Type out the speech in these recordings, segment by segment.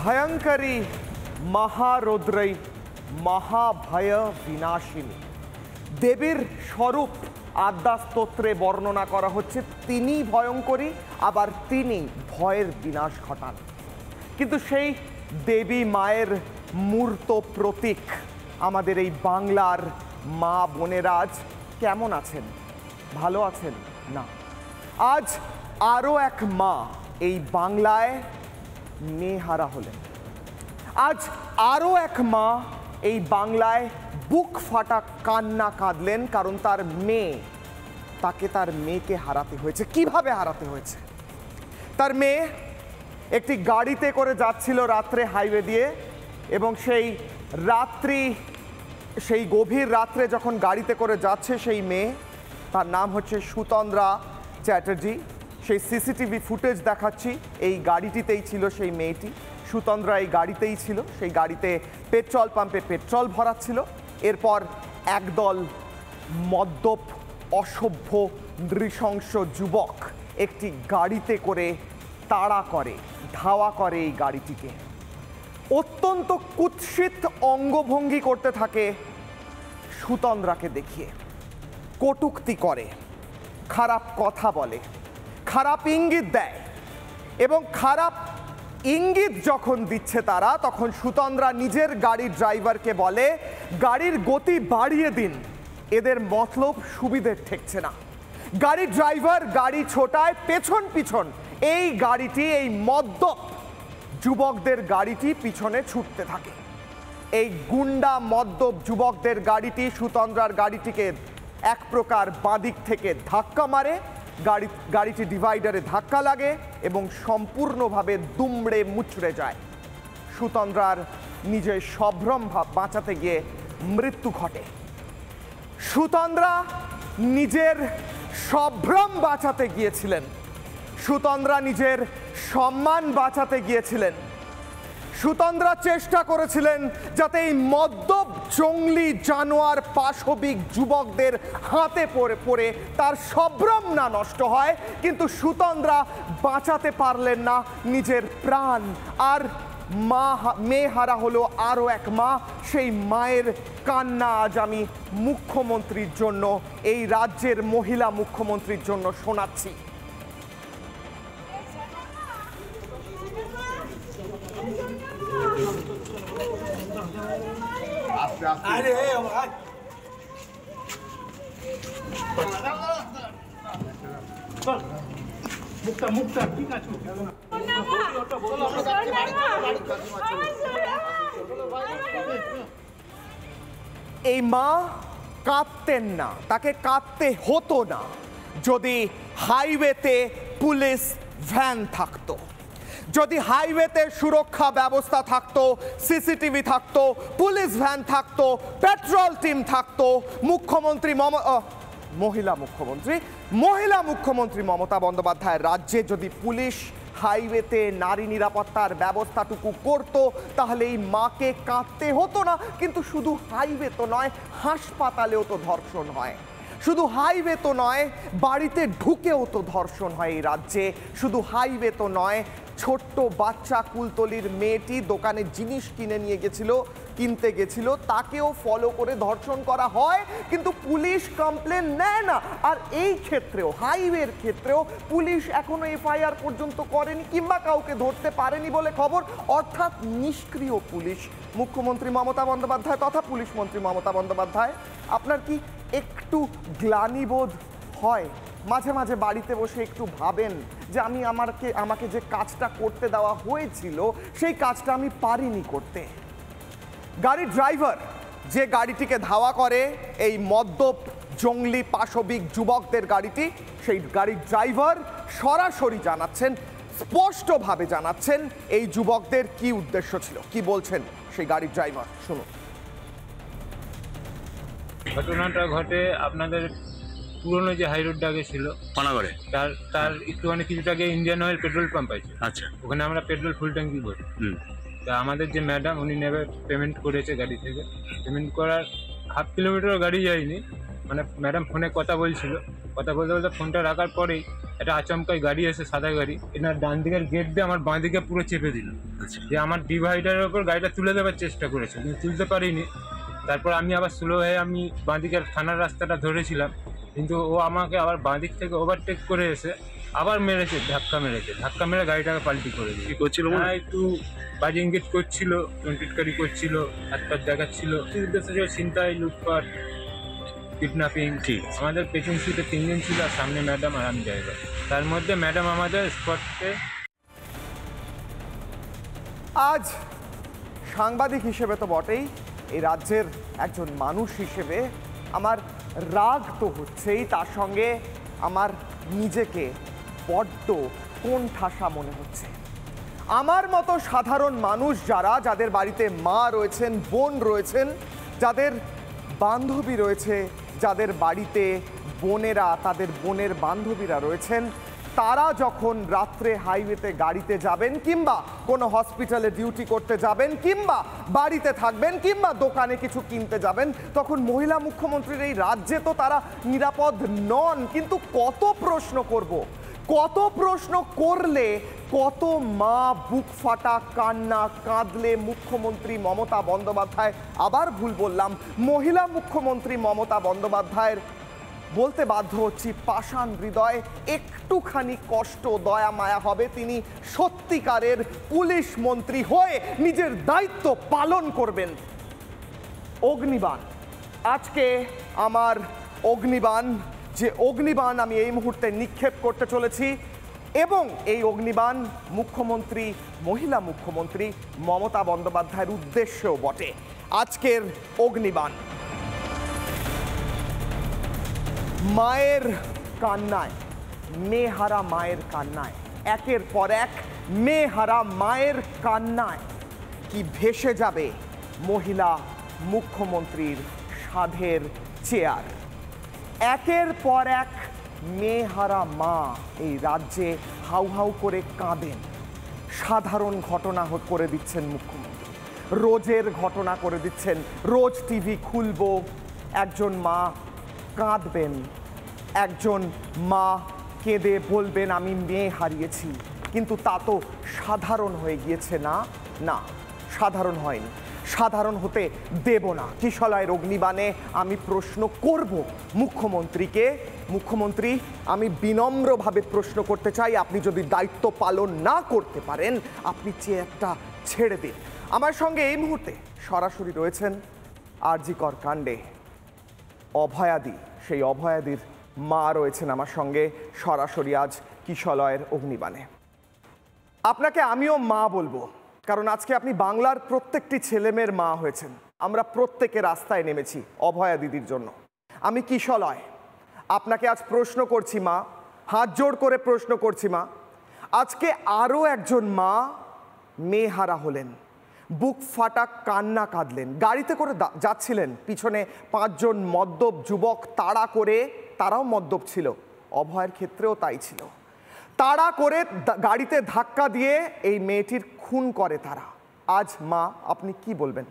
ভয়ঙ্করী মহারৌদ্রৈ মহাভয় বিনাশিনী দেবীর স্বরূপ আদ্যা স্তোত্রে বর্ণনা করা হচ্ছে। তিনি ভয়ঙ্করী, আবার তিনি ভয়ের বিনাশ ঘটান। কিন্তু সেই দেবী মায়ের মূর্ত প্রতীক আমাদের এই বাংলার মা বোনেরা আজ কেমন আছেন? ভালো আছেন না? আজ আরও এক মা এই বাংলায় মেয়েহারা হলেন। আজ আরও এক মা এই বাংলায় বুক ফাটা কান্না কাঁদলেন, কারণ তার মেয়েকে হারাতে হয়েছে। কিভাবে হারাতে হয়েছে? তার মেয়ে একটি গাড়িতে করে যাচ্ছিল রাত্রে হাইওয়ে দিয়ে, এবং সেই গভীর রাত্রে যখন গাড়িতে করে যাচ্ছে সেই মেয়ে, তার নাম হচ্ছে সুতন্দ্রা চ্যাটার্জি। সেই সিসিটিভি ফুটেজ দেখাচ্ছি, এই গাড়িটিতেই ছিল সেই মেয়েটি। সুতন্দ্রা এই গাড়িতেই ছিল, সেই গাড়িতে পেট্রোল পাম্পে পেট্রোল ভরাচ্ছিল। এরপর একদল মদ্যপ অসভ্য নৃশংস যুবক একটি গাড়িতে করে ধাওয়া করে এই গাড়িটিকে। অত্যন্ত কুৎসিত অঙ্গভঙ্গি করতে থাকে সুতন্দ্রাকে দেখিয়ে, কটূক্তি করে, খারাপ কথা বলে, খারাপ ইঙ্গিত দেয়। এবং খারাপ ইঙ্গিত যখন দিচ্ছে তারা, তখন সুতন্দ্রা নিজের গাড়ির ড্রাইভারকে বলে, গাড়ির গতি বাড়িয়ে দিন, এদের মতলব সুবিধের ঠেকছে না। গাড়ির ড্রাইভার গাড়ি ছোটায় পেছন পিছন এই গাড়িটি, এই মদ্যপ যুবকদের গাড়িটি পিছনে ছুটতে থাকে। এই গুন্ডা মদ্যপ যুবকদের গাড়িটি সুতন্দ্রার গাড়িটিকে এক প্রকার বাঁদিক থেকে ধাক্কা মারে। গাড়িটি ডিভাইডারে ধাক্কা লাগে এবং সম্পূর্ণভাবে দুমড়ে মুচড়ে যায়। সুতন্দ্রার নিজের সম্ভ্রম বাঁচাতে গিয়ে মৃত্যু ঘটে। সুতন্দ্রা নিজের সম্ভ্রম বাঁচাতে গিয়েছিলেন, সুতন্দ্রা নিজের সম্মান বাঁচাতে গিয়েছিলেন। সুতন্দ্রা চেষ্টা করেছিলেন যাতে এই মদ্যপ জঙ্গলি জানোয়ার পাশবিক যুবকদের হাতে পড়ে তার সম্ভ্রম না নষ্ট হয়, কিন্তু সুতন্দ্রা বাঁচাতে পারলেন না নিজের প্রাণ। আর মেয়ে হারা হলো আরও এক মা। সেই মায়ের কান্না আজ আমি মুখ্যমন্ত্রীর জন্য, এই রাজ্যের মহিলা মুখ্যমন্ত্রীর জন্য শোনাচ্ছি। এই মা কাঁদতেন না, তাকে কাঁদতে হতো না যদি হাইওয়েতে পুলিশ ভ্যান থাকতো, যদি হাইওয়েতে সুরক্ষা ব্যবস্থা থাকতো, সিসিটিভি থাকতো, পুলিশ ভ্যান থাকতো, পেট্রোল টিম থাকতো। মহিলা মুখ্যমন্ত্রী মমতা বন্দ্যোপাধ্যায়ের রাজ্যে যদি পুলিশ হাইওয়েতে নারী নিরাপত্তার ব্যবস্থাটুকু করত, তাহলে এই মাকে কাঁদতে হতো না। কিন্তু শুধু হাইওয়ে তো নয়, হাসপাতালেও তো ধর্ষণ হয়। শুধু হাইওয়ে তো নয়, বাড়িতে ঢুকেও তো ধর্ষণ হয় এই রাজ্যে। শুধু হাইওয়ে তো নয়, ছোট্ট বাচ্চা কুলতলির মেয়েটি দোকানে জিনিস কিনতে গেছিল, তাকেও ফলো করে ধর্ষণ করা হয়, কিন্তু পুলিশ কমপ্লেন নেয় না। আর এই ক্ষেত্রেও, হাইওয়ের ক্ষেত্রেও পুলিশ এখনো এফআইআর পর্যন্ত করেনি, কিংবা কাউকে ধরতে পারেনি বলে খবর। অর্থাৎ নিষ্ক্রিয় পুলিশ। মুখ্যমন্ত্রী মমতা বন্দ্যোপাধ্যায় তথা পুলিশ মন্ত্রী মমতা বন্দ্যোপাধ্যায়, আপনার কি একটু গ্লানিবোধ হয়? মাঝে মাঝে বাড়িতে বসে একটু ভাবেন যে আমাকে যে কাজটা করতে দেওয়া হয়েছিল, সেই কাজটা আমি পারিনি করতে। গাড়ির ড্রাইভার যে গাড়িটিকে ধাওয়া করে, এই মদ্যপ জঙ্গলি পাশবিক যুবকদের গাড়িটি, সেই গাড়ির ড্রাইভার সরাসরি জানাচ্ছেন, স্পষ্টভাবে জানাচ্ছেন এই যুবকদের কি উদ্দেশ্য ছিল। কি বলছেন সেই গাড়ির ড্রাইভার, শুনুন। ঘটনাটা ঘটে আপনাদের পুরনো যে হাই রোডটা আগে ছিল পানাগড়ে, তার একটুখানি কিছুটা আগে ইন্ডিয়ান অয়েল পেট্রোল পাম্প আছে। আচ্ছা, ওখানে আমরা পেট্রোল ফুল ট্যাঙ্কি করি। তা আমাদের যে ম্যাডাম, উনি নেবে পেমেন্ট করেছে গাড়ি থেকে। পেমেন্ট করার হাফ কিলোমিটার গাড়ি যায়নি, মানে ম্যাডাম ফোনে কথা বলছিল, কথা বলতে বলতে ফোনটা রাখার পরেই একটা আচমকাই গাড়ি এসে, সাদা গাড়ি, এনার ডান দিকের গেট দিয়ে আমার বাঁ দিকে পুরো চেপে দিল। যে আমার ডিভাইডারের ওপর গাড়িটা তুলে দেওয়ার চেষ্টা করেছে, কিন্তু তুলতে পারিনি। তারপর আমি আবার স্লো হয়ে আমি বাঁ দিকের থানার রাস্তাটা ধরেছিলাম, কিন্তু ও আমাকে আবার বাঁ দিক থেকে ওভারটেক করে এসে আবার মেরেছে, ধাক্কা মেরে গাড়িটাকে পাল্টি করে দিয়েছে। কি করছিল? একটু বাজি ইঙ্গিত করছিল, টোনটিটকারি করছিল, হাত পাত দেখাচ্ছিল। উদ্দেশ্য ছিল ছিনতাই, লুটপাট, কিডন্যাপিং। ঠিক। আমাদের পেছন সিটে 3 জন ছিল, আর সামনে ম্যাডাম আর আমি ড্রাইভার। তার মধ্যে ম্যাডাম আমাদের স্পটে। আজ সাংবাদিক হিসেবে তো বটেই, এই রাজ্যের একজন মানুষ হিসেবে আমার রাগ তো হচ্ছেই, তার সঙ্গে আমার নিজেকে বড্ড কোণঠাসা মনে হচ্ছে। আমার মতো সাধারণ মানুষ যারা, যাদের বাড়িতে মা রয়েছেন, বোন রয়েছেন, যাদের বান্ধবী রয়েছে, যাদের বাড়িতে বোনেরা, তাদের বোনের বান্ধবীরা রয়েছেন, তারা যখন রাত্রে হাইওয়েতে গাড়িতে যাবেন, কিংবা কোনো হসপিটালে ডিউটি করতে যাবেন, কিংবা বাড়িতে থাকবেন, কিংবা দোকানে কিছু কিনতে যাবেন, তখন মহিলা মুখ্যমন্ত্রীর এই রাজ্যে তো তারা নিরাপদ নন। কিন্তু কত প্রশ্ন করব, কত প্রশ্ন করলে, কত মা বুক ফাটা কান্না কাঁদলে মুখ্যমন্ত্রী মমতা বন্দ্যোপাধ্যায়, আবার ভুল বললাম, মহিলা মুখ্যমন্ত্রী মমতা বন্দ্যোপাধ্যায়ের বলতে বাধ্য হচ্ছি, পাষাণ হৃদয়, একটুখানি কষ্ট দয়া মায়া হবে, তিনি সত্যিকারের পুলিশ মন্ত্রী হয়ে নিজের দায়িত্ব পালন করবেন। অগ্নিবাণ, আজকে আমার অগ্নিবাণ, যে অগ্নিবাণ আমি এই মুহূর্তে নিক্ষেপ করতে চলেছি, এবং এই অগ্নিবাণ মুখ্যমন্ত্রী, মহিলা মুখ্যমন্ত্রী মমতা বন্দ্যোপাধ্যায়ের উদ্দেশ্যেও বটে। আজকের অগ্নিবাণ মায়ের কান্নায়, মেয়েহারা মায়ের কান্নায়, একের পর এক মেয়েহারা মায়ের কান্নায় কি ভেসে যাবে মহিলা মুখ্যমন্ত্রীর সাধের চেয়ার। একের পর এক মেয়েহারা মা এই রাজ্যে হাউ হাউ করে কাঁদেন। সাধারণ ঘটনা করে দিচ্ছেন মুখ্যমন্ত্রী, রোজের ঘটনা করে দিচ্ছেন। রোজ টিভি খুলবো, একজন মা কাঁদবেন, একজন মা কেঁদে বলবেন আমি মেয়ে হারিয়েছি। কিন্তু তা তো সাধারণ হয়ে গিয়েছে না, না সাধারণ হয়নি, সাধারণ হতে দেব না। কিশলয়ের অগ্নিবাণে আমি প্রশ্ন করব মুখ্যমন্ত্রীকে। মুখ্যমন্ত্রী, আমি বিনম্রভাবে প্রশ্ন করতে চাই, আপনি যদি দায়িত্ব পালন না করতে পারেন, আপনি চেয়ারটা ছেড়ে দিন। আমার সঙ্গে এই মুহূর্তে সরাসরি রয়েছেন আর.জি. কর কাণ্ডে অভয়াদি, সেই অভয়াদির মা রয়েছেন আমার সঙ্গে সরাসরি আজ কিশলয়ের অগ্নিবাণে। আপনাকে আমিও মা বলবো, কারণ আজকে আপনি বাংলার প্রত্যেকটি ছেলেমেয়ের মা হয়েছেন। আমরা প্রত্যেকে রাস্তায় নেমেছি অভয়া দিদির জন্য। আমি কিশলয় আপনাকে আজ প্রশ্ন করছি মা, হাত জোড় করে প্রশ্ন করছি মা, আজকে আরও একজন মা মেয়েহারা হলেন, বুক ফাটা কান্না কাঁদলেন, গাড়িতে করে যাচ্ছিলেন, পিছনে 5 জন মদ্যপ যুবক তাড়া করে, তারাও মদ্যপ ছিল, অভয়ের ক্ষেত্রেও তাই ছিল, তাড়া করে গাড়িতে ধাক্কা দিয়ে এই মেয়েটির খুন করে তারা। আজ মা, আপনি কি বলবেন?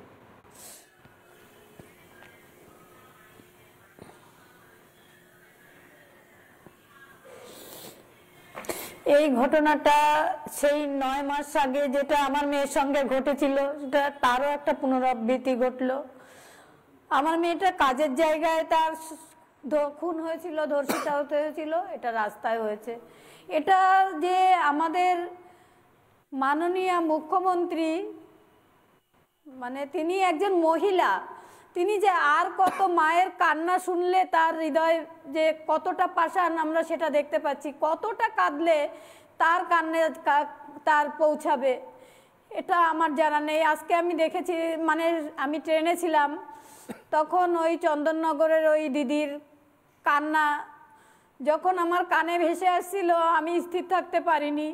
এই ঘটনাটা সেই 9 মাস আগে যেটা আমার মেয়ের সঙ্গে ঘটেছিল, সেটা তারও একটা পুনরাবৃত্তি ঘটলো। আমার মেয়েটা কাজের জায়গায় তার খুন হয়েছিল, ধর্ষিত হয়েছিল, এটা রাস্তায় হয়েছে। এটা যে আমাদের মাননীয় মুখ্যমন্ত্রী, মানে তিনি একজন মহিলা, তিনি যে আর কত মায়ের কান্না শুনলে তার হৃদয় যে কতটা পাষাণ আমরা সেটা দেখতে পাচ্ছি, কতটা কাঁদলে তার কান্নে তার পৌঁছাবে এটা আমার জানা নেই। আজকে আমি দেখেছি, মানে আমি ট্রেনে ছিলাম, তখন ওই চন্দননগরের ওই দিদির কান্না যখন আমার কানে ভেসে আসছিল, আমি স্থির থাকতে পারিনি।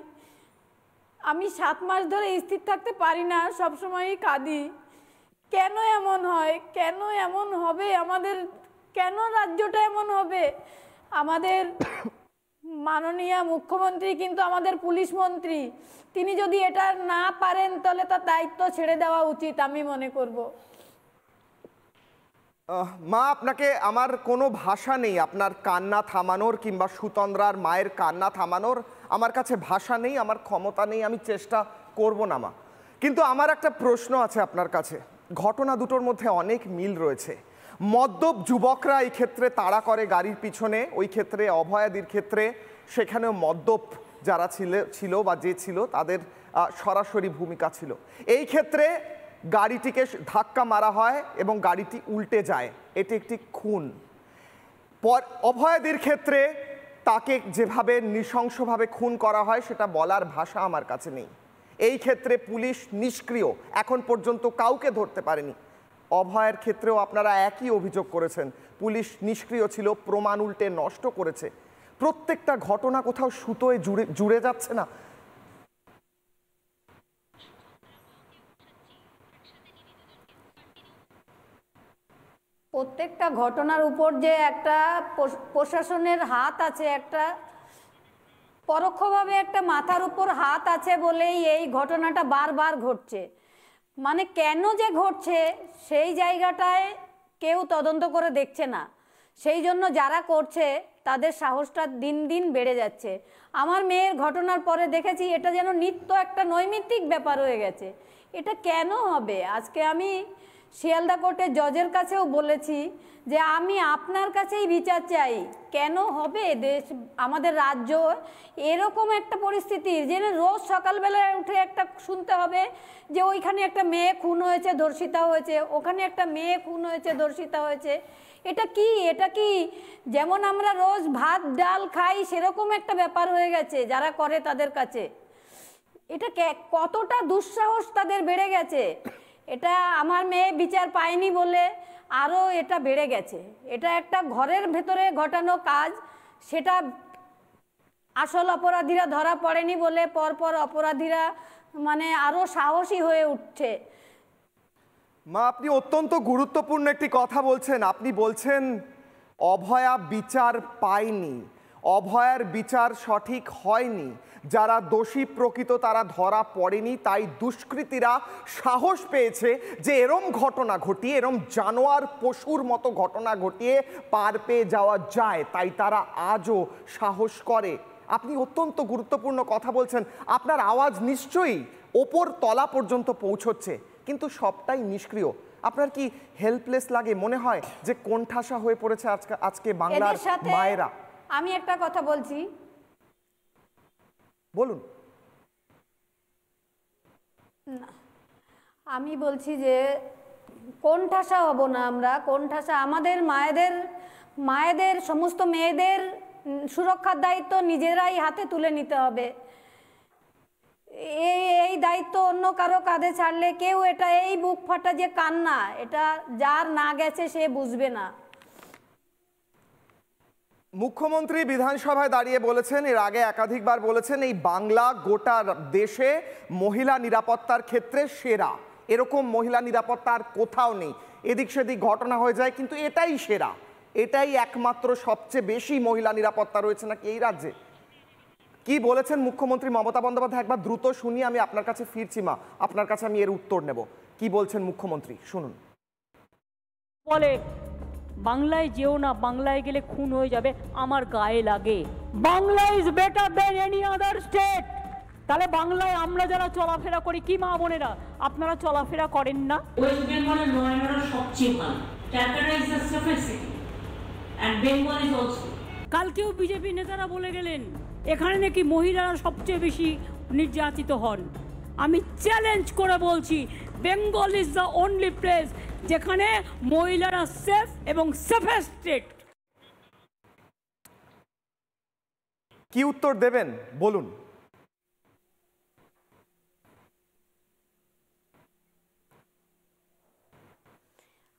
আমি 7 মাস ধরে স্থির থাকতে পারি না, সবসময়ই কাঁদি। কেন এমন হয়, কেন এমন হবে আমাদের, কেন রাজ্যটা এমন হবে? আমাদের মাননীয় মুখ্যমন্ত্রী কিন্তু আমাদের পুলিশ মন্ত্রী, তিনি যদি এটা না পারেন তাহলে তার দায়িত্ব ছেড়ে দেওয়া উচিত আমি মনে করব। মা, আপনাকে আমার কোনো ভাষা নেই আপনার কান্না থামানোর, কিংবা সুতন্দ্রার মায়ের কান্না থামানোর আমার কাছে ভাষা নেই, আমার ক্ষমতা নেই, আমি চেষ্টা করব না মা। কিন্তু আমার একটা প্রশ্ন আছে আপনার কাছে। ঘটনা দুটোর মধ্যে অনেক মিল রয়েছে। মদ্যপ যুবকরা এই ক্ষেত্রে তাড়া করে গাড়ির পিছনে, ওই ক্ষেত্রে অভয়াদির ক্ষেত্রে সেখানেও মদ্যপ যারা ছিল বা যে ছিল তাদের সরাসরি ভূমিকা ছিল। এই ক্ষেত্রে গাড়িটিকে ধাক্কা মারা হয় এবং গাড়িটি উল্টে যায়, এটি একটি খুন। অভয়াদির ক্ষেত্রে তাকে যেভাবে নৃশংসভাবে খুন করা হয় সেটা বলার ভাষা আমার কাছে নেই। এই ক্ষেত্রে পুলিশ নিষ্ক্রিয়, এখন পর্যন্ত কাউকে ধরতে পারেনি। অভয়ের ক্ষেত্রেও আপনারা একই অভিযোগ করেছেন, পুলিশ নিষ্ক্রিয় ছিল, প্রমাণ উল্টে নষ্ট করেছে। প্রত্যেকটা ঘটনা কোথাও সুতোয় জুড়ে যাচ্ছে না? প্রত্যেকটা ঘটনার উপর যে একটা প্রশাসনের হাত আছে, একটা পরোক্ষভাবে একটা মাথার উপর হাত আছে বলেই এই ঘটনাটা বারবার ঘটছে। মানে কেন যে ঘটছে সেই জায়গাটায় কেউ তদন্ত করে দেখছে না। সেই জন্য যারা করছে তাদের সাহসটা দিন দিন বেড়ে যাচ্ছে। আমার মেয়ের ঘটনার পরে দেখেছি এটা যেন নিত্য একটা নৈমিত্তিক ব্যাপার হয়ে গেছে। এটা কেন হবে? আজকে আমি শিয়ালদা কোর্টের জজের কাছেও বলেছি যে আমি আপনার কাছেই বিচার চাই। কেন হবে দেশ, আমাদের রাজ্য এরকম একটা পরিস্থিতির যে রোজ সকালবেলায় উঠে একটা শুনতে হবে যে ওইখানে একটা মেয়ে খুন হয়েছে, ধর্ষিতা হয়েছে, ওখানে একটা মেয়ে খুন হয়েছে, ধর্ষিতা হয়েছে। এটা কি? এটা কি যেমন আমরা রোজ ভাত ডাল খাই সেরকম একটা ব্যাপার হয়ে গেছে যারা করে তাদের কাছে। এটা কতটা দুঃসাহস তাদের বেড়ে গেছে। এটা আমার মেয়ে বিচার পায়নি বলে আরও এটা বেড়ে গেছে। এটা একটা ঘরের ভেতরে ঘটানো কাজ, সেটা আসল অপরাধীরা ধরা পড়েনি বলে পরপর অপরাধীরা মানে আরও সাহসী হয়ে উঠছে। মা, আপনি অত্যন্ত গুরুত্বপূর্ণ একটি কথা বলছেন। আপনি বলছেন অভয়া বিচার পায়নি, অভয়ার বিচার সঠিক হয়নি, যারা দোষী প্রকৃত তারা ধরা পড়েনি, তাই দুষ্কৃতীরা সাহস পেয়েছে যে এরম ঘটনা ঘটিয়ে, এরম জানোয়ার পশুর মতো ঘটনা ঘটিয়ে পার পেয়ে যাওয়া যায়, তাই তারা আজও সাহস করে। আপনি অত্যন্ত গুরুত্বপূর্ণ কথা বলছেন। আপনার আওয়াজ নিশ্চয়ই ওপর তলা পর্যন্ত পৌঁছচ্ছে, কিন্তু সবটাই নিষ্ক্রিয়। আপনার কি হেল্পলেস লাগে? মনে হয় যে কোণঠাসা হয়ে পড়েছে আজকে বাংলার মায়েরা? আমি একটা কথা বলছি, বলুন। আমি বলছি যে কোণঠাসা হব না আমরা। কোণঠাসা আমাদের মায়েদের সমস্ত মেয়েদের সুরক্ষার দায়িত্ব নিজেরাই হাতে তুলে নিতে হবে। এই দায়িত্ব অন্য কারো কাঁধে ছাড়লে কেউ এটা, এই বুক ফাটা যে কান্না, এটা যার না গেছে সে বুঝবে না। মুখ্যমন্ত্রী বিধানসভায় দাঁড়িয়ে বলেছেন, এর আগে একাধিকবার বলেছেন, এই বাংলা গোটা দেশে মহিলা নিরাপত্তার ক্ষেত্রে সেরা। এরকম মহিলা নিরাপত্তা আর কোথাও নেই। এদিক সেদিক ঘটনা হয়ে যায়, কিন্তু এটাই সেরা, এটাই একমাত্র সবচেয়ে বেশি মহিলা নিরাপত্তা রয়েছে নাকি এই রাজ্যে। কি বলেছেন মুখ্যমন্ত্রী মমতা বন্দ্যোপাধ্যায় একবার দ্রুত শুনি, আমি আপনার কাছে ফিরছি মা, আপনার কাছে আমি এর উত্তর নেব। কি বলছেন মুখ্যমন্ত্রী, শুনুন। বলে বাংলায় যেও না, বাংলায় গেলে খুন হয়ে যাবে, আমার গায়ে লাগে। Bangla is better than any other state. তাহলে বাংলায় আমরা যারা চলাফেরা করি, কি মা বোনেরা আপনারা চলাফেরা করেন না? ওয়েস্ট বেঙ্গলের ল অ্যান্ড অর্ডার সবচেয়ে ভালো, Calcutta is the safest city and Bengal is also. কালকেও বিজেপি নেতারা বলে গেলেন এখানে নাকি মহিলারা সবচেয়ে বেশি নির্যাতিত হন। আমি চ্যালেঞ্জ করে বলছি, Bengal is the only place যেখানে মহিলারা সেফ এবং সেফেস্ট স্টেট। কি উত্তর দেবেন বলুন।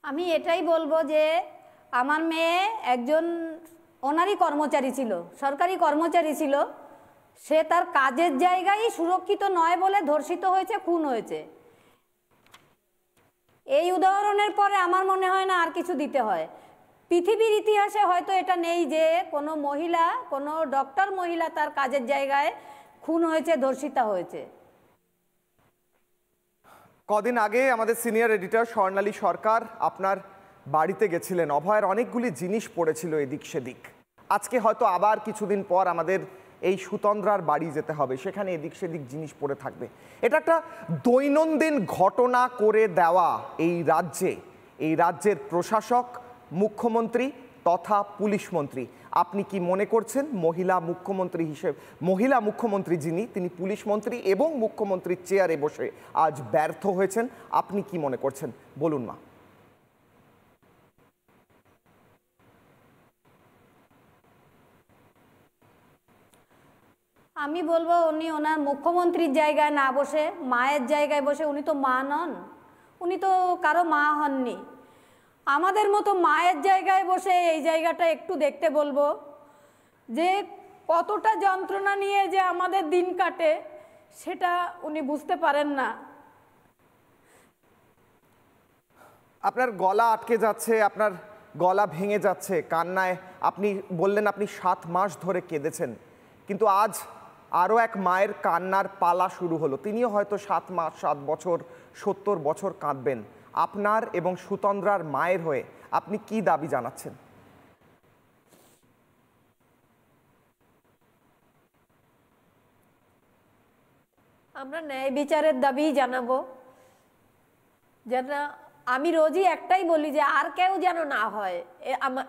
আমি এটাই বলবো যে আমার মেয়ে একজন ওনারই কর্মচারী ছিল, সরকারি কর্মচারী ছিল। সে তার কাজের জায়গায় সুরক্ষিত নয় বলে ধর্ষিত হয়েছে, খুন হয়েছে। এই উদাহরণের পরে আমার মনে হয় না আর কিছু দিতে হয়। পৃথিবীর ইতিহাসে হয়তো এটা নেই যে কোনো মহিলা, কোনো ডক্টর মহিলা তার কাজের জায়গায় খুন হয়েছে, ধর্ষিতা হয়েছে। কদিন আগে আমাদের সিনিয়র এডিটর স্বর্ণালী সরকার আপনার বাড়িতে গেছিলেন, অভয়ের অনেকগুলি জিনিস পড়েছিল এদিক সেদিক। আজকে হয়তো আবার কিছুদিন পর আমাদের এই সুতন্দ্রার বাড়ি যেতে হবে, সেখানে এদিক সেদিক জিনিস পড়ে থাকবে। এটা একটা দৈনন্দিন ঘটনা করে দেওয়া এই রাজ্যের প্রশাসক, মুখ্যমন্ত্রী তথা পুলিশ মন্ত্রী। আপনি কি মনে করছেন মহিলা মুখ্যমন্ত্রী যিনি, তিনি পুলিশ মন্ত্রী এবং মুখ্যমন্ত্রীর চেয়ারে বসে আজ ব্যর্থ হয়েছেন? আপনি কি মনে করছেন বলুন মা। আমি বলবো উনি ওনার মুখ্যমন্ত্রীর জায়গায় না বসে মায়ের জায়গায় বসে, উনি তো মা নন, উনি তো কারো মা হননি। আমাদের মতো মায়ের জায়গায় বসে এই জায়গাটা একটু দেখতে বলবো যে কতটা যন্ত্রণা নিয়ে যে আমাদের দিন কাটে সেটা উনি বুঝতে পারেন না। আপনার গলা আটকে যাচ্ছে, আপনার গলা ভেঙে যাচ্ছে কান্নায়। আপনি বললেন আপনি 7 মাস ধরে কেঁদেছেন, কিন্তু আজ আরও এক মায়ের কান্নার পালা শুরু হলো। তিনিও হয়তো 7 মাস, 7 বছর, 70 বছর কাঁদবেন। আপনার এবং সুতন্দ্রার মায়ের হয়ে আপনি কি দাবি জানাচ্ছেন? আমরা ন্যায় বিচারের দাবি জানাবো, যেন আমি রোজই একটাই বলি যে আর কেউ যেন না হয়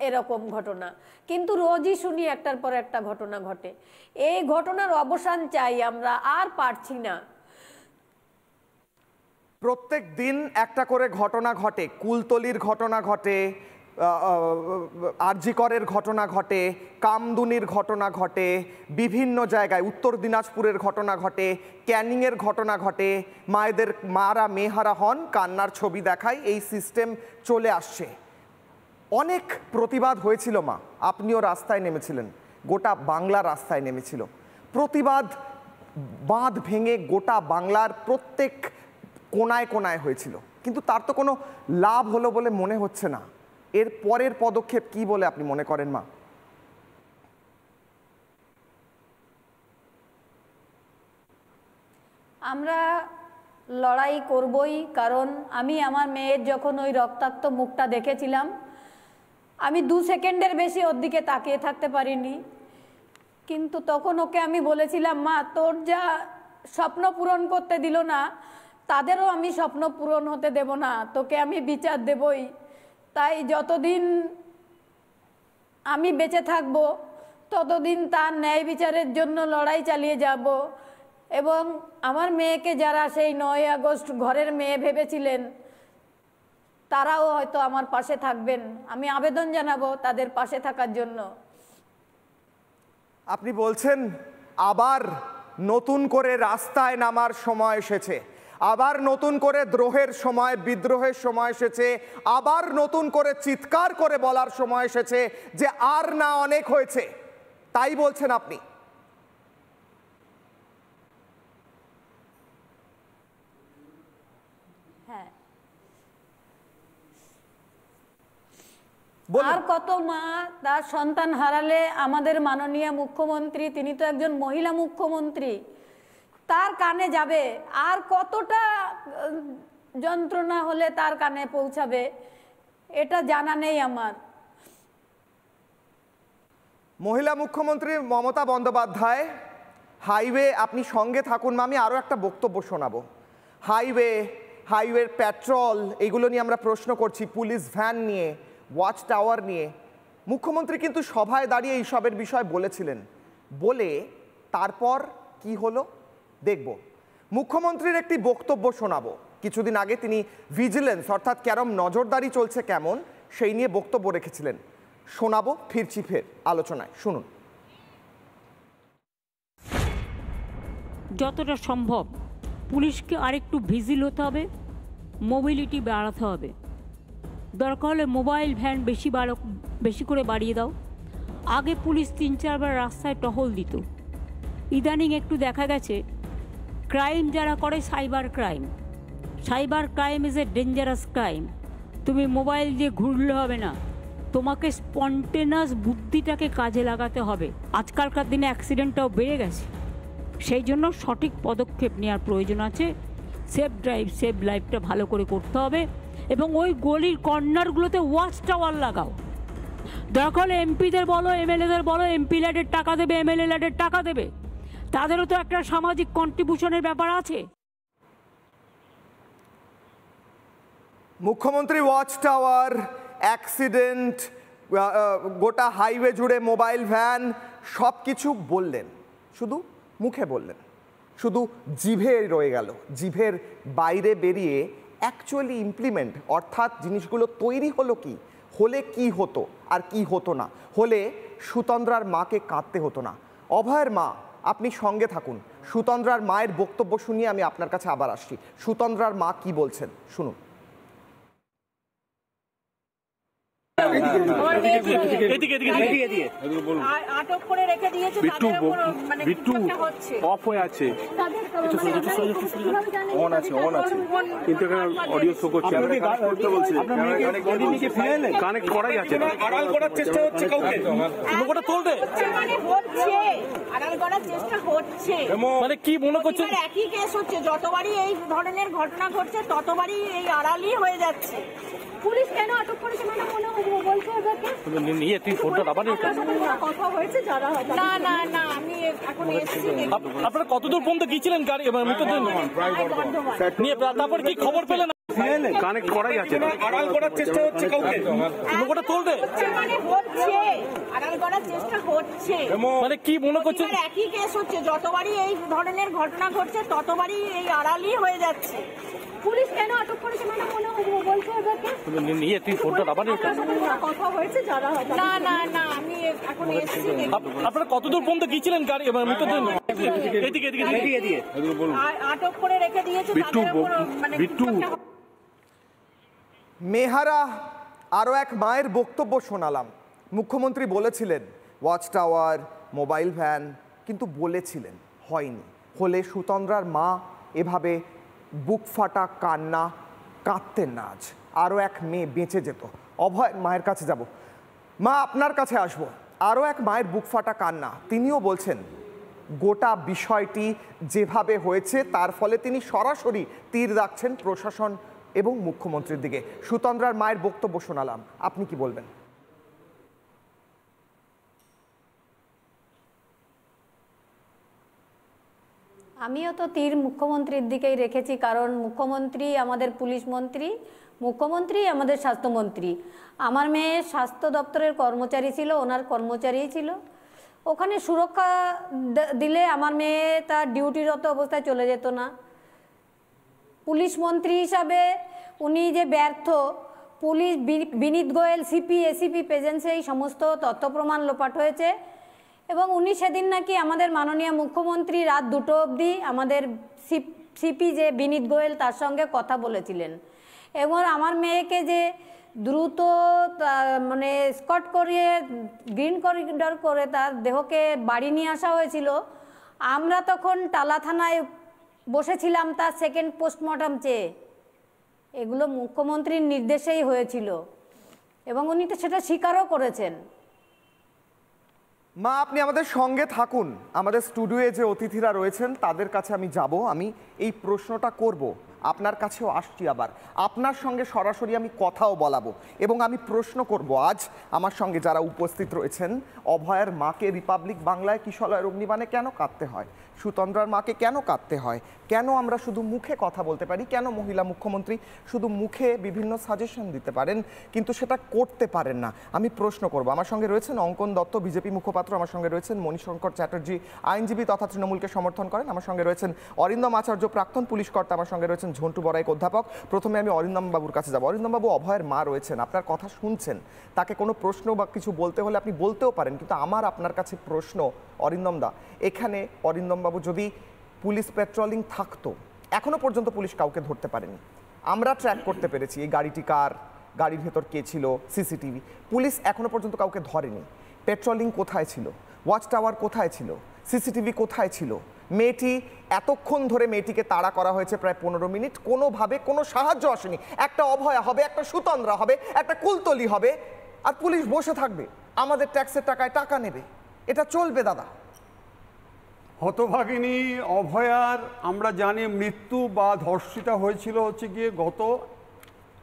এরকম ঘটনা, কিন্তু রোজই শুনি একটার পর একটা ঘটনা ঘটে। এই ঘটনার অবসান চাই আমরা, আর পারছি না। প্রত্যেক দিন একটা করে ঘটনা ঘটে, কুলতলির ঘটনা ঘটে, আরজিকরের ঘটনা ঘটে, কামদুনির ঘটনা ঘটে, বিভিন্ন জায়গায় উত্তর দিনাজপুরের ঘটনা ঘটে, ক্যানিংয়ের ঘটনা ঘটে। মারা মেহারা হন, কান্নার ছবি দেখায়, এই সিস্টেম চলে আসছে। অনেক প্রতিবাদ হয়েছিল মা, আপনিও রাস্তায় নেমেছিলেন, গোটা বাংলা রাস্তায় নেমেছিল। প্রতিবাদ বাঁধ ভেঙে গোটা বাংলার প্রত্যেক কোনায় কোনায় হয়েছিল, কিন্তু তার তো কোনো লাভ হলো বলে মনে হচ্ছে না। এর পরের পদক্ষেপ কি বলে আপনি মনে করেন মা? আমরা লড়াই করবই, কারণ আমি আমার মেয়ের যখন ওই রক্তাক্ত মুখটা দেখেছিলাম, আমি 2 সেকেন্ডের বেশি ওর দিকে তাকিয়ে থাকতে পারিনি। কিন্তু তখন ওকে আমি বলেছিলাম, মা তোর যা স্বপ্ন পূরণ করতে দিল না, তাদেরও আমি স্বপ্ন পূরণ হতে দেব না, তোকে আমি বিচার দেবই। তাই যতদিন আমি বেঁচে থাকব ততদিন তার ন্যায় বিচারের জন্য লড়াই চালিয়ে যাব। এবং আমার মেয়েকে যারা সেই 9 আগস্ট ঘরের মেয়ে ভেবেছিলেন, তারাও হয়তো আমার পাশে থাকবেন। আমি আবেদন জানাবো তাদের পাশে থাকার জন্য। আপনি বলছেন আবার নতুন করে রাস্তায় নামার সময় এসেছে, আবার নতুন করে দ্রোহের সময়, বিদ্রোহের সময় এসেছে, আবার নতুন করে চিৎকার করে বলার সময় এসেছে যে আর না, অনেক হয়েছে, তাই বলছেন আপনি? হ্যাঁ, আর কত মা তার সন্তান হারালে আমাদের মাননীয় মুখ্যমন্ত্রী, তিনি তো একজন মহিলা মুখ্যমন্ত্রী, তার কানে যাবে, আর কতটা যন্ত্রণা হলে তার কানে পৌঁছাবে এটা জানা নেই আমার। মহিলা মুখ্যমন্ত্রী মমতা বন্দ্যোপাধ্যায় হাইওয়ে, আপনি সঙ্গে থাকুন, আমি আরও একটা বক্তব্য শোনাবো। হাইওয়ের পেট্রোল, এগুলো নিয়ে আমরা প্রশ্ন করছি, পুলিশ ভ্যান নিয়ে, ওয়াচ টাওয়ার নিয়ে। মুখ্যমন্ত্রী কিন্তু সভায় দাঁড়িয়ে এইসবের বিষয় বলেছিলেন, বলে তারপর কি হলো দেখব। মুখ্যমন্ত্রীর একটি বক্তব্য শোনাবো। কিছুদিন আগে তিনি ভিজিলেন্স অর্থাৎ কেরম নজরদারি চলছে কেমন, সেই নিয়ে বক্তব্য রেখেছিলেন। শোনাবো, ফিরছি ফের আলোচনায়, শুনুন। যতটা সম্ভব পুলিশকে আরেকটু ভিজিল হতে হবে, মোবিলিটি বাড়াতে হবে। দরকার হলে মোবাইল ভ্যান বেশি করে বাড়িয়ে দাও। আগে পুলিশ 3-4 বার রাস্তায় টহল দিত, ইদানিং একটু দেখা গেছে ক্রাইম যারা করে cyber crime is a dangerous crime. তুমি মোবাইল দিয়ে ঘুরলে হবে না, তোমাকে স্পন্টেনাস বুদ্ধিটাকে কাজে লাগাতে হবে। আজকালকার দিনে অ্যাক্সিডেন্টটাও বেড়ে গেছে, সেই জন্য সঠিক পদক্ষেপ নেওয়ার প্রয়োজন আছে। সেফ ড্রাইভ সেভ লাইফটা ভালো করে করতে হবে এবং ওই গলির কর্নারগুলোতে ওয়াচ টাওয়ার লাগাও। দরকার হলে এমপিদের বলো, এমএলএদের বলো, এমপি ল্যাডের টাকা দেবে, এমএলএ ল্যাডের টাকা দেবে, তাদেরও তো একটা সামাজিক কন্ট্রিবিউশনের ব্যাপার আছে। মুখ্যমন্ত্রী ওয়াচ টাওয়ার, অ্যাক্সিডেন্ট, গোটা হাইওয়ে জুড়ে মোবাইল ভ্যান সব কিছু বললেন, শুধু মুখে বললেন, শুধু জিভে রয়ে গেল। জিভের বাইরে বেরিয়ে অ্যাকচুয়ালি ইমপ্লিমেন্ট, অর্থাৎ জিনিসগুলো তৈরি হলো কি, হলে কি হতো আর কি হতো না, হলে সুতন্দ্রার মাকে কাঁদতে হতো না। অভয়ের মা, আপনি সঙ্গে থাকুন, সুতন্দ্রার মায়ের বক্তব্য শুনিয়ে আমি আপনার কাছে আবার আসছি। সুতন্দ্রার মা কি বলছেন শুনুন। আটক করে রেখে দিয়েছে, বিট্টু অফ হয়ে আছে, অন আছে, অন আছে, কিন্তু এখানে অডিও শো করছে, কানেক্ট করাই যাচ্ছে না, আড়াল করার চেষ্টা হচ্ছে, কাউকে লোকটা তোলবে মানে হচ্ছে, আড়াল করার চেষ্টা হচ্ছে, মানে কি মনে করছে একই কেস হচ্ছে, যতবারই এই ধরনের ঘটনা ঘটছে ততবারই এই আড়ালই হয়ে যাচ্ছে। পুলিশ কেন আটক করেছে মানে মনে বলছে ওদেরকে নিয়ে তুই ফোনটা আবার কথা হয়েছে যারা না না না আমি এখন এসেছি। আপনারা কতদূর পর্যন্ত গিয়েছিলেন গাড়ি নিয়ে, তারপর কি খবর পেলেন? কানেক্ট করাই যাচ্ছে না, আড়াল করার চেষ্টা হচ্ছে, কাউকে লোকটা তোলবে মানে হচ্ছে, আড়াল করার চেষ্টা হচ্ছে, মানে কি মনে করছে একই কেস হচ্ছে, যতবারই এই ধরনের ঘটনা ঘটছে ততবারই এই আড়ালই হয়ে যাচ্ছে। পুলিশ কেন আটক করেছে মানে মনে বলছে ওদেরকে নিয়ে তুই ফোনটা আবার কথা হয়েছে যারা না না না আমি এখন এসেছি। আপনারা কতদূর পর্যন্ত গিয়েছিলেন গাড়ি এদিকে দিয়ে আটক করে রেখে দিয়েছে, বিট্টু মেহারা আরও এক মায়ের বক্তব্য শোনালাম। মুখ্যমন্ত্রী বলেছিলেন ওয়াচ টাওয়ার, মোবাইল ভ্যান, কিন্তু বলেছিলেন, হয়নি। হলে সুতন্দ্রার মা এভাবে বুক ফাটা কান্না কাঁদতেন না আজ, আরও এক মেয়ে বেঁচে যেত। অভয় মায়ের কাছে যাব, মা আপনার কাছে আসব। আরও এক মায়ের বুক ফাটা কান্না, তিনিও বলছেন গোটা বিষয়টি যেভাবে হয়েছে তার ফলে তিনি সরাসরি তীর রাখছেন প্রশাসন এবং মুখ্যমন্ত্রীর দিকে। সুতন্দ্রার মায়ের বক্তব্য শোনালাম, আপনি কি বলবেন? আমিও তো তীর মুখ্যমন্ত্রীর দিকেই রেখেছি, কারণ মুখ্যমন্ত্রী আমাদের পুলিশ মন্ত্রী, মুখ্যমন্ত্রী আমাদের স্বাস্থ্যমন্ত্রী। আমার মেয়ে স্বাস্থ্য দপ্তরের কর্মচারী ছিল, ওনার কর্মচারীই ছিল। ওখানে সুরক্ষা দিলে আমার মেয়ে তার ডিউটিরত অবস্থায় চলে যেত না। পুলিশ মন্ত্রী হিসাবে উনি যে ব্যর্থ, পুলিশ বিনীত গোয়েল সিপি এসিপি প্রেজেন্সে এই সমস্ত তথ্য প্রমাণ লোপাট হয়েছে, এবং উনি সেদিন নাকি আমাদের মাননীয় মুখ্যমন্ত্রী রাত 2টো অবধি আমাদের সিপি যে বিনীত গোয়েল তার সঙ্গে কথা বলেছিলেন, এবং আমার মেয়েকে যে দ্রুত মানে স্কট করিয়ে গ্রিন করিডর করে তার দেহকে বাড়ি নিয়ে আসা হয়েছিল। আমরা তখন টালা থানায় বসেছিলাম তার সেকেন্ড পোস্টমর্টম চেয়ে। এগুলো মুখ্যমন্ত্রীর নির্দেশেই হয়েছিল এবং উনি তো সেটা স্বীকারও করেছেন। মা আপনি আমাদের সঙ্গে থাকুন, আমাদের স্টুডিওয়ে যে অতিথিরা রয়েছেন তাদের কাছে আমি যাব, আমি এই প্রশ্নটা করব, আপনার কাছেও আসছি, আবার আপনার সঙ্গে সরাসরি আমি কথাও বলাবো এবং আমি প্রশ্ন করব। আজ আমার সঙ্গে যারা উপস্থিত রয়েছেন, অভয়ের মাকে রিপাবলিক বাংলায় কিশলয়ের অগ্নিবাণে কেন কাঁদতে হয়, সুতন্দ্রার মাকে কেন কাঁদতে হয়, কেন আমরা শুধু মুখে কথা বলতে পারি, কেন মহিলা মুখ্যমন্ত্রী শুধু মুখে বিভিন্ন সাজেশন দিতে পারেন কিন্তু সেটা করতে পারেন না, আমি প্রশ্ন করব। আমার সঙ্গে রয়েছেন অঙ্কন দত্ত, বিজেপি মুখপাত্র, আমার সঙ্গে রয়েছেন মণিশঙ্কর চ্যাটার্জি, আইনজীবী তথা তৃণমূলকে সমর্থন করেন, আমার সঙ্গে রয়েছেন অরিন্দম আচার্য, প্রাক্তন পুলিশ কর্তা, আমার সঙ্গে রয়েছেন ঝন্টু বড়াইক, অধ্যাপক। প্রথমে আমি অরিন্দম বাবুর কাছে যাব। অরিন্দম বাবু, অভয়ের মা রয়েছেন, আপনার কথা শুনছেন, তাকে কোনো প্রশ্ন বা কিছু বলতে হলে আপনি বলতেও পারেন, কিন্তু আমার আপনার কাছে প্রশ্ন অরিন্দম দা, এখানে অরিন্দম বাবু যদি পুলিশ পেট্রোলিং থাকতো, এখনো পর্যন্ত পুলিশ কাউকে ধরতে পারেনি, আমরা ট্র্যাক করতে পেরেছি এই গাড়িটি কার, গাড়ির ভেতর কে ছিল, সিসিটিভি, পুলিশ এখনো পর্যন্ত কাউকে ধরেনি। পেট্রোলিং কোথায় ছিল, ওয়াচ টাওয়ার কোথায় ছিল, সিসিটিভি কোথায় ছিল, মেয়েটি এতক্ষণ ধরে মেয়েটিকে তাড়া করা হয়েছে প্রায় 15 মিনিট, কোনোভাবে কোনো সাহায্য আসেনি। একটা অভয়া হবে, একটা সুতন্দ্রা হবে, একটা কুলতলি হবে, আর পুলিশ বসে থাকবে, আমাদের ট্যাক্সের টাকায় টাকা নেবে, এটা চলবে দাদা? হতভাগিনী অভয়ার আমরা জানি মৃত্যু বা ধর্ষিতা হয়েছিল হচ্ছে গিয়ে গত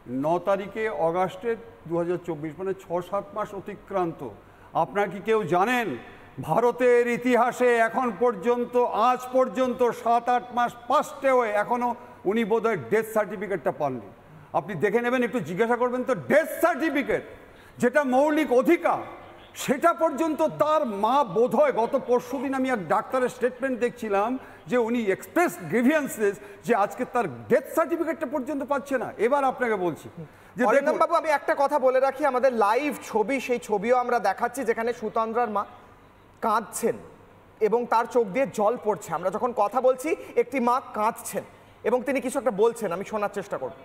9 তারিখে অগাস্টের 2024, মানে 6-7 মাস অতিক্রান্ত। আপনারা কি কেউ জানেন ভারতের ইতিহাসে এখন পর্যন্ত, আজ পর্যন্ত 7-8 মাস পাস্টেও এখনও উনি বোধহয় ডেথ সার্টিফিকেটটা পাননি? আপনি দেখে নেবেন, একটু জিজ্ঞাসা করবেন তো, ডেথ সার্টিফিকেট যেটা মৌলিক অধিকার, সেটা পর্যন্ত তার মা বোধহয়, গত পরশুদিন আমি এক ডাক্তারের স্টেটমেন্ট দেখছিলাম যে উনি এক্সপ্রেস গ্রিভিয়েন্সেস যে আজকে তার ডেথ সার্টিফিকেটটা পর্যন্ত পাচ্ছে না। এবার আপনাকে বলছি যে অরিন্দম বাবু, আমি একটা কথা বলে রাখি, আমাদের লাইভ ছবি, সেই ছবিও আমরা দেখাচ্ছি যেখানে সুতন্দ্রার মা কাঁদছেন এবং তার চোখ দিয়ে জল পড়ছে। আমরা যখন কথা বলছি একটি মা কাঁদছেন এবং তিনি কিছু একটা বলছেন, আমি শোনার চেষ্টা করব।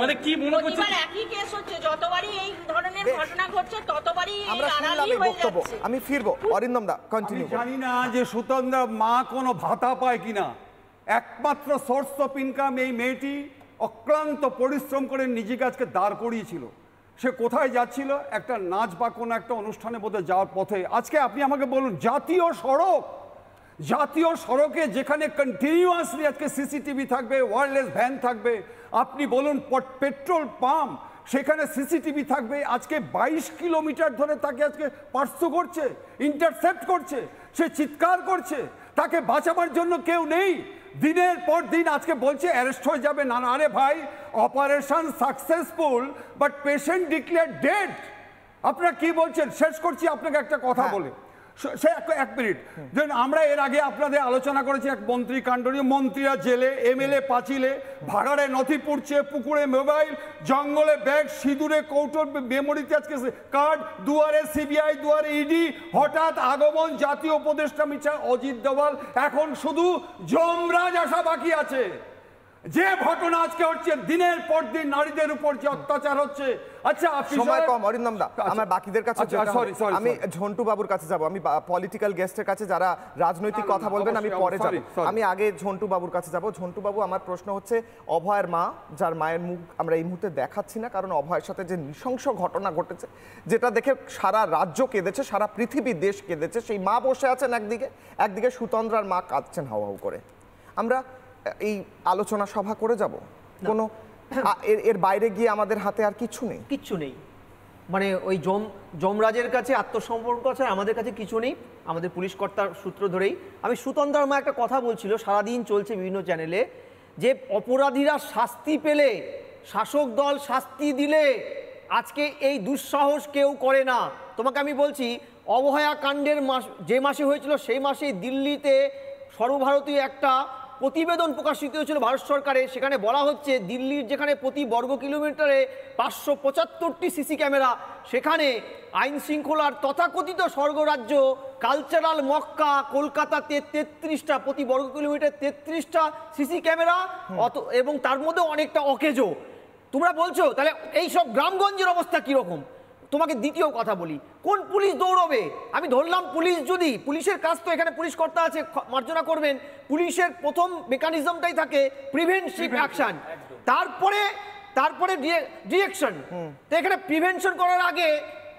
মানে কি মনে করছে একই কেস হচ্ছে, যতবারই এই ধরনের ঘটনা ঘটছে ততবারই আমরা শুনলাম এই বক্তব্য। আমি ফিরবো অরিন্দম দা, কন্টিনিউ। জানি না যে সুতন্দ্রা মা কোনো ভাতা পায় কিনা। একমাত্র সোর্স অফ ইনকাম এই মেয়েটি অক্লান্ত পরিশ্রম করে নিজেকে আজকে দাঁড় করিয়েছিল। সে কোথায় যাচ্ছিল? একটা নাচ বা কোনো একটা অনুষ্ঠানে বোধহয় যাওয়ার পথে। আজকে আপনি আমাকে বলুন, জাতীয় সড়কে যেখানে কন্টিনিউয়াসলি আজকে সিসিটিভি থাকবে, ওয়্যারলেস ভ্যান থাকবে, আপনি বলুন পেট্রোল পাম্প, সেখানে সিসিটিভি থাকবে, আজকে 22 কিলোমিটার ধরে তাকে আজকে পার্সু করছে, ইন্টারসেপ্ট করছে, সে চিৎকার করছে, তাকে বাঁচাবার জন্য কেউ নেই। দিনের পর দিন আজকে বলছে অ্যারেস্ট হয়ে যাবে। না, আরে ভাই, operation successful but patient declare dead. আপনারা কি বলছেন? শেষ করছি আপনাকে একটা কথা বলে, সে এক মিনিট। যেন আমরা এর আগে আপনাদের আলোচনা করেছি এক মন্ত্রী কাণ্ড নিয়ে। মন্ত্রীরা জেলে, এমএলএ পাঁচিলে, ভাগাড়ে নথি পুড়ছে, পুকুরে মোবাইল, জঙ্গলে ব্যাগ, সিঁদুরে কৌটোর, মেমোরিতে আজকে কার্ড, দুয়ারে সিবিআই, দুয়ারে ইডি, হঠাৎ আগমন জাতীয় উপদেষ্টা মিছা অজিত দোভাল। এখন শুধু যমরাজ আসা বাকি আছে। যে ঘটনা আজকে হচ্ছে, দিনের পর দিন নারীদের উপর যে অত্যাচার হচ্ছে। আচ্ছা, সময় কম অরিন্দম দা, আমার বাকিদের কাছে আমি ঝন্টু বাবুর কাছে যাব। আমি পলিটিক্যাল গেস্টের কাছে যারা রাজনৈতিক কথা বলবেন আমি পরে যাব। আমি আগে ঝন্টু বাবুর কাছে যাব। ঝন্টু বাবু, আমার প্রশ্ন হচ্ছে, অভয়ের মা, যার মায়ের মুখ আমরা এই মুহূর্তে দেখাচ্ছি না কারণ অভয়ের সাথে যে নৃশংস ঘটনা ঘটেছে, যেটা দেখে সারা রাজ্য কেঁদেছে, সারা পৃথিবী দেশ কেঁদেছে, সেই মা বসে আছেন একদিকে সুতন্দ্রার মা কাঁদছেন হাউ হাউ করে। আমরা এই আলোচনা সভা করে যাব, কোনো এর বাইরে গিয়ে আমাদের হাতে আর কিচ্ছু নেই। মানে ওই যমরাজের কাছে আত্মসমর্পণ আছে, আমাদের কাছে কিছু নেই। আমাদের পুলিশ কর্তার সূত্র ধরেই আমি সুতন্দ্রার মা একটা কথা বলছিল, সারাদিন চলছে বিভিন্ন চ্যানেলে, যে অপরাধীরা শাস্তি পেলে, শাসক দল শাস্তি দিলে আজকে এই দুঃসাহস কেউ করে না। তোমাকে আমি বলছি, অভয়া কাণ্ডের যে মাসে হয়েছিল সেই মাসেই দিল্লিতে সর্বভারতীয় একটা প্রতিবেদন প্রকাশিত হয়েছিল ভারত সরকারের। সেখানে বলা হচ্ছে দিল্লির যেখানে প্রতি বর্গ কিলোমিটারে 575টি সিসি ক্যামেরা, সেখানে আইন শৃঙ্খলার তথাকথিত স্বর্গরাজ্য কালচারাল মক্কা কলকাতাতে 33টা, প্রতি বর্গ কিলোমিটার 33টা সিসি ক্যামেরা, এবং তার মধ্যে অনেকটা অকেজো। তোমরা বলছো তাহলে এই সব গ্রামগঞ্জের অবস্থা কীরকম? তোমাকে দ্বিতীয় কথা বলি, কোন পুলিশ দৌড়বে? আমি ধরলাম পুলিশ, যদি পুলিশের কাজ তো, এখানে পুলিশ কর্তা আছে, মার্জনা করবেন, পুলিশের প্রথম মেকানিজমটাই থাকে প্রিভেন্টিভ অ্যাকশন, তারপরে ডিরেকশন। তো এখানে প্রিভেনশন করার আগে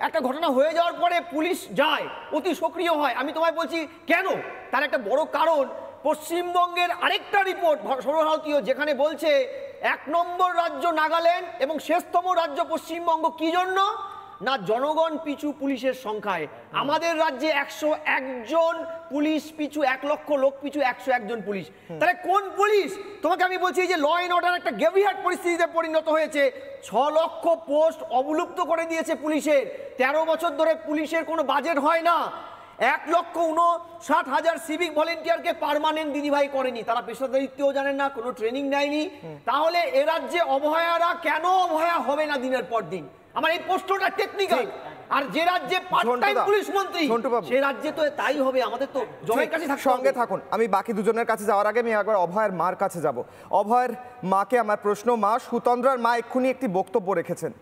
একটা ঘটনা হয়ে যাওয়ার পরে পুলিশ যায়, অতি সক্রিয় হয়। আমি তোমায় বলছি কেন? তার একটা বড় কারণ, পশ্চিমবঙ্গের আরেকটা রিপোর্ট সর্বভারতীয়, যেখানে বলছে 1 নম্বর রাজ্য নাগাল্যান্ড এবং শেষতম রাজ্য পশ্চিমবঙ্গ। কি জন্য না? জনগণ পিছু পুলিশের সংখ্যায়। আমাদের রাজ্যে 101 জন পুলিশ পিছু 1 লক্ষ লোক পিছু 101 জন পুলিশ। তাহলে কোন পুলিশ? তোমাকে আমি বলছি যে ল অ্যান্ড অর্ডার একটা গ্রেভিয়ার্ড পরিস্থিতিতে পরিণত হয়েছে। 6 লক্ষ পোস্ট অবলুপ্ত করে দিয়েছে পুলিশের। 13 বছর ধরে পুলিশের কোনো বাজেট হয় না। 1,59,000 সিভিক ভলেন্টিয়ারকে পার্মানেন্ট দিদিভাই করেনি, তারা পেশাদারিত্বও জানেন না, কোনো ট্রেনিং নেয়নি। তাহলে এ রাজ্যে অভয়ারা কেন অভয়া হবে না দিনের পর দিন? আমার এই প্রশ্নটা টেকনিক্যাল। আর যে রাজ্যে পার্ট টাইম পুলিশ মন্ত্রী, সেই রাজ্যে তো তাই হবে। আমাদের তো জয়ের কাছে সঙ্গে থাকুন। আমি বাকি দুজনের কাছে যাওয়ার আগে আমি একবার অভয়ের মার কাছে যাব। অভয়ের মাকে আমার প্রশ্ন, মা, সুতন্দ্রার মা এক্ষুনি একটি বক্তব্য রেখেছেন,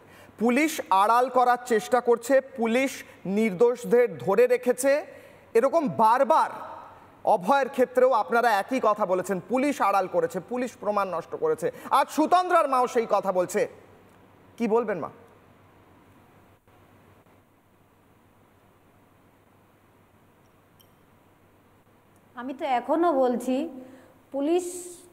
পুলিশ আড়াল করার চেষ্টা করছে, পুলিশ নির্দোষদের ধরে রেখেছে, এরকম বারবার অভয়ের ক্ষেত্রেও আপনারা একই কথা বলেছেন, পুলিশ আড়াল করেছে, পুলিশ প্রমাণ নষ্ট করেছে। আজ সুতন্দ্রার মাও সেই কথা বলছে, কি বলবেন মা? আমি তো এখনও বলছি পুলিশ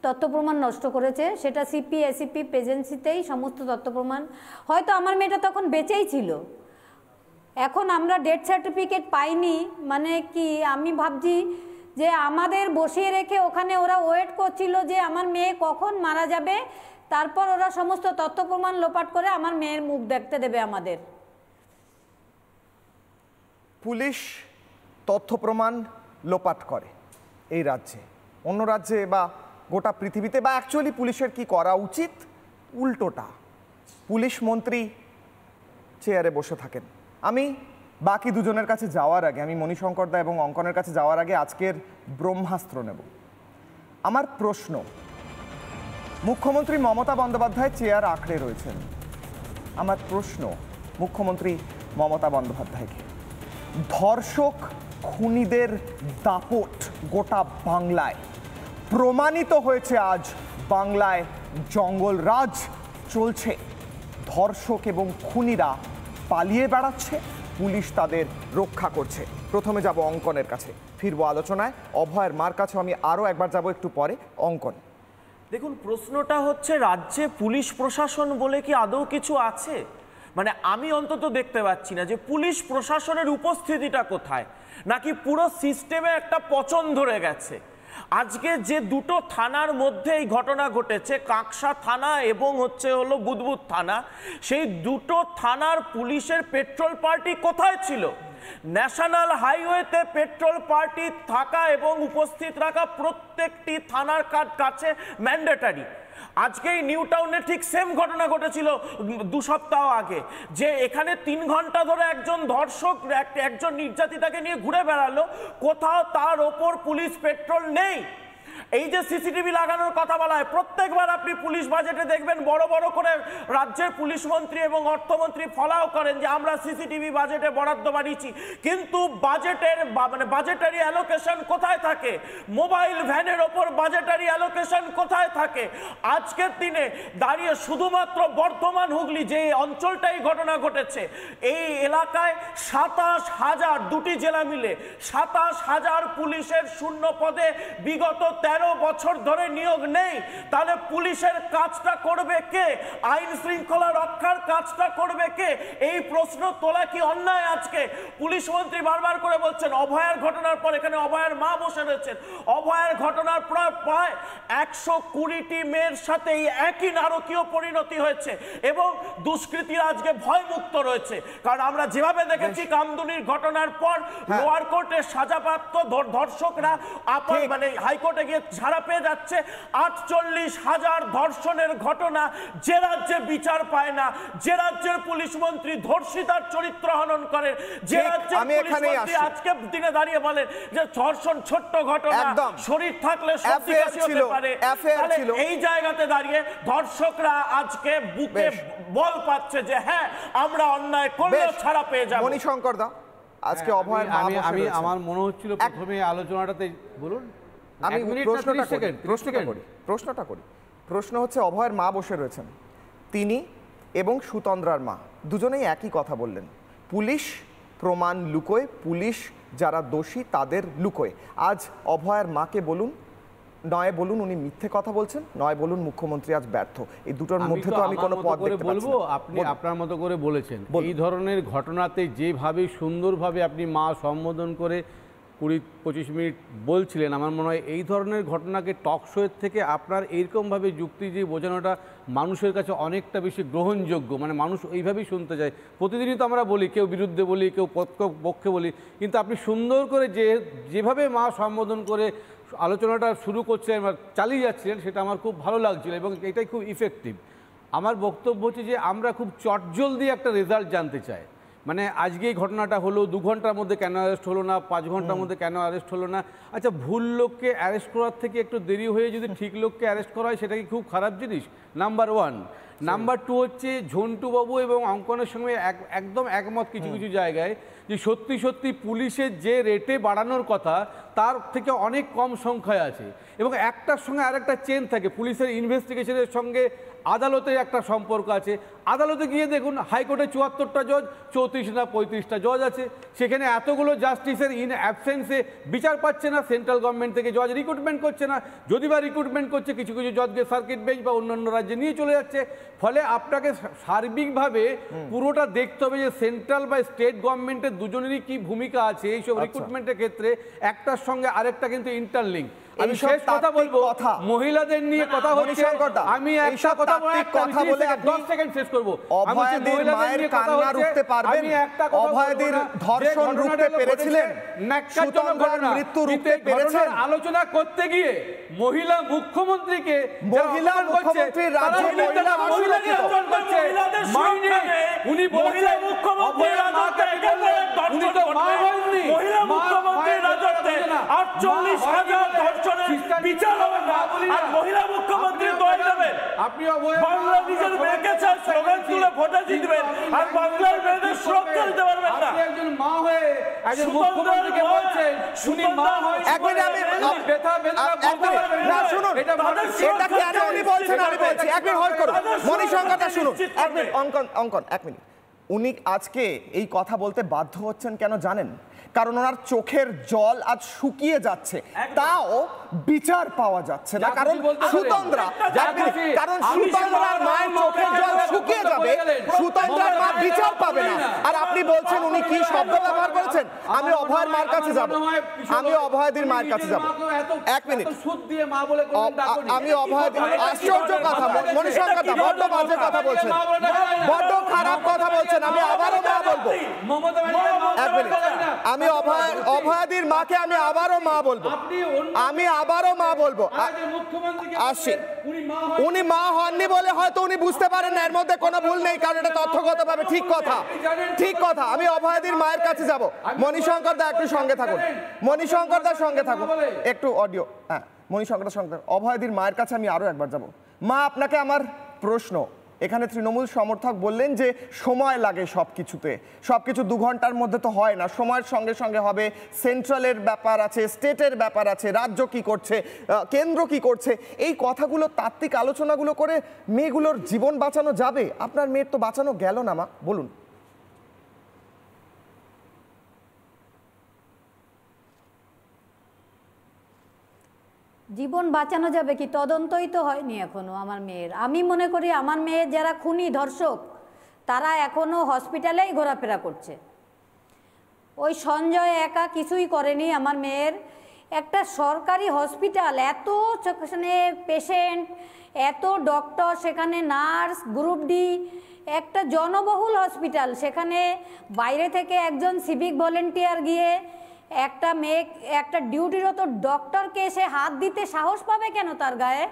তথ্য প্রমাণ নষ্ট করেছে, সেটা সিপি এসিপি প্রেজেন্সিতেই সমস্ত তথ্য প্রমাণ। হয়তো আমার মেয়েটা তখন বেঁচেই ছিল, এখন আমরা ডেথ সার্টিফিকেট পাইনি মানে কি, আমি ভাবছি যে আমাদের বসিয়ে রেখে ওখানে ওরা ওয়েট করছিল যে আমার মেয়ে কখন মারা যাবে, তারপর ওরা সমস্ত তথ্য প্রমাণ লোপাট করে আমার মেয়ের মুখ দেখতে দেবে আমাদের। পুলিশ তথ্য প্রমাণ লোপাট করে এই রাজ্যে, অন্য রাজ্যে বা গোটা পৃথিবীতে, বা অ্যাকচুয়ালি পুলিশের কি করা উচিত? উল্টোটা, পুলিশ মন্ত্রী চেয়ারে বসে থাকেন। আমি বাকি দুজনের কাছে যাওয়ার আগে, আমি মণিশঙ্কর দা এবং অঙ্কনের কাছে যাওয়ার আগে আজকের ব্রহ্মাস্ত্র নেব। আমার প্রশ্ন, মুখ্যমন্ত্রী মমতা বন্দ্যোপাধ্যায় চেয়ার আঁকড়ে রয়েছেন, আমার প্রশ্ন মুখ্যমন্ত্রী মমতা বন্দ্যোপাধ্যায়কে, ধর্ষক খুনিদের দাপট গোটা বাংলায় প্রমাণিত হয়েছে, আজ বাংলায় জঙ্গল রাজ চলছে, ধর্ষক এবং খুনিরা পালিয়ে বেড়াচ্ছে, পুলিশ তাদের রক্ষা করছে। প্রথমে যাব অঙ্কনের কাছে, ফিরবো আলোচনায়, অভয়ের মার কাছে আমি আরও একবার যাব একটু পরে। অঙ্কন, দেখুন প্রশ্নটা হচ্ছে রাজ্যে পুলিশ প্রশাসন বলে কি আদৌ কিছু আছে? মানে আমি অন্তত দেখতে পাচ্ছি না যে পুলিশ প্রশাসনের উপস্থিতিটা কোথায়, নাকি পুরো সিস্টেমে একটা পচন ধরে গেছে। আজকে যে দুটো থানার মধ্যে এই ঘটনা ঘটেছে, কাঁকসা থানা এবং হলো বুদবুদ থানা, সেই দুটো থানার পুলিশের পেট্রোল পার্টি কোথায় ছিল? ন্যাশনাল হাইওয়েতে পেট্রোল পার্টি থাকা এবং উপস্থিত রাখা প্রত্যেকটি থানার কাছে ম্যান্ডেটারি। আজকেই নিউ টাউনে ঠিক সেম ঘটনা ঘটেছিল 2 সপ্তাহ আগে, যে এখানে 3 ঘন্টা ধরে একজন ধর্ষক একজন নির্যাতিতাকে নিয়ে ঘুরে বেড়ালো, কোথাও তার ওপর পুলিশ পেট্রোল নেই। এই যে সিসিটিভি লাগানোর কথা বলা হয়, প্রত্যেকবার আপনি পুলিশ বাজেটে দেখবেন বড় বড় করে রাজ্যের পুলিশ মন্ত্রী এবং অর্থমন্ত্রী ফলাও করেন যে আমরা সিসিটিভি বাজেটে বরাদ্দ বাড়িয়েছি, কিন্তু বাজেটের মানে বাজেটারি অ্যালোকেশন কোথায় থাকে? মোবাইল ভ্যানের ওপর বাজেটারি অ্যালোকেশন কোথায় থাকে? আজকের দিনে দাঁড়িয়ে শুধুমাত্র বর্ধমান হুগলি যে অঞ্চলটাই ঘটনা ঘটেছে, এই এলাকায় 27,000, 2টি জেলা মিলে 27,000 পুলিশের শূন্য পদে বিগত 13 বছর ধরে নিয়োগ নেই। তাহলে পুলিশের কাজটা করবে কে? আইন শৃঙ্খলা রক্ষার কাজটা করবে কে? এই প্রশ্ন তোলা কি অন্যায়? আজকে পুলিশ মন্ত্রী বারবার করে বলছেন অভয়ার ঘটনার পর, এখানে অভয়ার মা বসে রয়েছেন, অভয়ার ঘটনার পর প্রায় 120টি মেয়ের সাথে এই একই নারকীয় পরিণতি হয়েছে এবং দুষ্কৃতীরা আজকে ভয়মুক্ত রয়েছে। কারণ আমরা যেভাবে দেখেছি কামদুনির ঘটনার পর লোয়ার কোর্টে সাজাপ্রাপ্ত ধর্ষকরা মানে হাইকোর্টে গিয়ে ছাড়া পেয়ে যাচ্ছে। 48,000 ধর্ষণের ঘটনা যে রাজ্যে বিচার পায় না, যে রাজ্যের পুলিশ মন্ত্রী ধর্ষিতার চরিত্র হনন করেন, যে রাজ্যের পুলিশ মন্ত্রী আজকে দিনে দাঁড়িয়ে বলেন যে ধর্ষণ ছোট্ট ঘটনা, শরীর থাকলে সত্যি হতে পারে, এই জায়গাতে দাঁড়িয়ে ধর্ষকরা আজকে বুকে বল পাচ্ছে যে হ্যাঁ আমরা অন্যায় করলেও ছাড়া পেয়ে যাব। মণিশঙ্কর দা, আজকে অভয়ের আমি আমার মনে হচ্ছিল প্রথমে আলোচনাটাতে বলুন, আমি প্রশ্নটা করি। প্রশ্ন হচ্ছে অভয়ের মা বসে রয়েছেন, তিনি এবং সুতন্দ্রার মা দুজনেই একই কথা বললেন, পুলিশ প্রমাণ লুকোয়, পুলিশ যারা দোষী তাদের লুকোয়। আজ অভয়ের মাকে বলুন, নয় বলুন উনি মিথ্যে কথা বলছেন, নয় বলুন মুখ্যমন্ত্রী আজ ব্যর্থ, এই দুটোর মধ্যে তো আমি কোনো পথ দেখতে পাচ্ছি না। আপনি আপনার মতো করে বলেছেন, এই ধরনের ঘটনাতে যেভাবে সুন্দরভাবে আপনি মা সম্বোধন করে 20-25 মিনিট বলছিলেন, আমার মনে হয় এই ধরনের ঘটনাকে টক শোয়ের থেকে আপনার এইরকমভাবে যুক্তি দিয়ে বোঝানোটা মানুষের কাছে অনেকটা বেশি গ্রহণযোগ্য। মানে মানুষ এইভাবেই শুনতে চায়। প্রতিদিনই তো আমরা বলি, কেউ বিরুদ্ধে বলি, কেউ পক্ষে বলি, কিন্তু আপনি সুন্দর করে যেভাবে মা সম্বোধন করে আলোচনাটা শুরু করছিলেন বা চালিয়ে যাচ্ছিলেন, সেটা আমার খুব ভালো লাগছিল এবং এটাই খুব ইফেক্টিভ। আমার বক্তব্য হচ্ছে যে আমরা খুব চটজলদি একটা রেজাল্ট জানতে চাই। মানে আজকে এই ঘটনাটা হলো, 2 ঘন্টার মধ্যে কেন অ্যারেস্ট হলো না, 5 ঘন্টার মধ্যে কেন অ্যারেস্ট হলো না? আচ্ছা, ভুল লোককে অ্যারেস্ট করার থেকে একটু দেরি হয়ে যদি ঠিক লোককে অ্যারেস্ট করা হয়, সেটা কি খুব খারাপ জিনিস? নাম্বার 1। নাম্বার 2 হচ্ছে ঝন্টুবাবু এবং অঙ্কনের সঙ্গে একদম একমত কিছু কিছু জায়গায়, যে সত্যি সত্যি পুলিশের যে রেটে বাড়ানোর কথা তার থেকে অনেক কম সংখ্যায় আছে এবং একটার সঙ্গে আরেকটা চেন থাকে। পুলিশের ইনভেস্টিগেশনের সঙ্গে আদালতে একটা সম্পর্ক আছে। আদালতে গিয়ে দেখুন হাইকোর্টে ৭৪টা জজ, ৩৪ না ৩৫টা জজ আছে, সেখানে এতগুলো জাস্টিসের ইন অ্যাবসেন্সে বিচার পাচ্ছে না। সেন্ট্রাল গভর্নমেন্ট থেকে জজ রিক্রুটমেন্ট করছে না, যদি বা রিক্রুটমেন্ট করছে কিছু কিছু জজকে সার্কিট বেঞ্চ বা অন্যান্য রাজ্যে নিয়ে চলে যাচ্ছে। ফলে আপনাকে সার্বিকভাবে পুরোটা দেখতে হবে যে সেন্ট্রাল বা স্টেট গভর্নমেন্টের দুজনেরই কি ভূমিকা আছে এইসব রিক্রুটমেন্টের ক্ষেত্রে। একটার সঙ্গে আরেকটা কিন্তু ইন্টারলিঙ্ক। আমি শেষ কথা বলবো, মহিলাদের নিয়ে কথা হচ্ছে, আমি একটা কথা বলে 10 সেকেন্ড শেষ করব। অভয়াদের মায়ের কান্না রুখতে পারবেন? অভয়াদের ধর্ষণ রুখতে পেরেছিলেন? সুতন্দ্রার মৃত্যু রুখতে পেরেছেন? আলোচনা করতে গিয়ে মহিলা মুখ্যমন্ত্রীকে, মহিলা মুখ্যমন্ত্রী রাজ্যে মহিলা অসুরক্ষিত, উনি বলছেন মুখ্যমন্ত্রী রাজত্বে উনি তো মা হননি, মহিলা মুখ্যমন্ত্রী রাজত্বে ৪৮,০০০ ধর্ষণের বিচার হবে না, আর মহিলা মুখ্যমন্ত্রী দোয়াই দেবেন। আপনি বাংলা নিজের মেয়েকে চান স্লোগান তুলে ভোটে জিতবেন, আর বাংলার মেয়েদের সুরক্ষা দিতে পারবেন না। একজন মা হয়ে একজন মুখ্যমন্ত্রীকে বলছেন উনি মা হয়ে ব্যথা বেদনা বলতে পারবেন না। শুনুন, এটা কেন উনি বলছেন আমি বলছি, এক মিনিট হোল্ড করুন, মণিশঙ্করটা শুনুন, এক মিনিট, অঙ্কন এক মিনিট। উনি আজকে এই কথা বলতে বাধ্য হচ্ছেন কেন জানেন? কারণ ওনার চোখের জল আজ শুকিয়ে যাচ্ছে, তাও বিচার পাওয়া যাচ্ছে না। কারণ সুতন্দ্রার মায়ের চোখের জল শুকিয়ে যাবে, সুতন্দ্রার মা বিচার পাবে না। আর আপনি বলছেন উনি কি শব্দ ব্যবহার করেছেন? আমি অভয়ের মায়ের কাছে যাব, আমি অভয়াদির মায়ের কাছে যাব। এক মিনিট, আমি অভয়াদির, আশ্চর্য কথা, মণিশঙ্করদা বড্ড বাজে কথা বলছেন, বড্ড খারাপ কথা বলছেন। আমি আবারও মা বলবো, এক মিনিট, আমি অভয়াদির মাকে আমি আবারও মা বলবো, আমি আবারও মা বলবো। আসছি, উনি মা হননি বলে হয়তো উনি বুঝতে পারেন না, এর মধ্যে কোনো ভুল নেই, কারণ এটা তথ্যগতভাবে ঠিক কথা, ঠিক কথা। আমি অভয়াদির মায়ের কাছে যাব। মণিশঙ্করদা একটু সঙ্গে থাকুন, মণিশঙ্করদার সঙ্গে থাকুন, একটু অডিও, হ্যাঁ মণিশঙ্করদার সঙ্গে থাকুন। অভয়াদির মায়ের কাছে আমি আরও একবার যাব। মা, আপনাকে আমার প্রশ্ন, এখানে তৃণমূল সমর্থক বললেন যে সময় লাগে সবকিছুতে, সবকিছু 2 ঘন্টার মধ্যে তো হয় না, সময়ের সঙ্গে সঙ্গে হবে। সেন্ট্রালের ব্যাপার আছে, স্টেটের ব্যাপার আছে, রাজ্য কি করছে, কেন্দ্র কি করছে, এই কথাগুলো তাত্ত্বিক আলোচনাগুলো করে মেয়েগুলোর জীবন বাঁচানো যাবে? আপনার মেয়ের তো বাঁচানো গেল না মা, বলুন। জীবন বাঁচানো যাবে কি, তদন্তই তো হয়নি এখনো আমার মেয়ের। আমি মনে করি আমার মেয়ের যারা খুনি ধর্ষক তারা এখনো হসপিটালেই ঘোরাফেরা করছে। ওই সঞ্জয় একা কিছুই করেনি আমার মেয়ের। একটা সরকারি হসপিটাল, এত সেখানে পেশেন্ট, এত ডক্টর, সেখানে নার্স, গ্রুপ ডি, একটা জনবহুল হসপিটাল, সেখানে বাইরে থেকে একজন সিভিক ভলেন্টিয়ার গিয়ে একটা মেয়ে, একটা ডিউটিরত ডক্টরকে এসে হাত দিতে সাহস পাবে কেন তার গায়ে?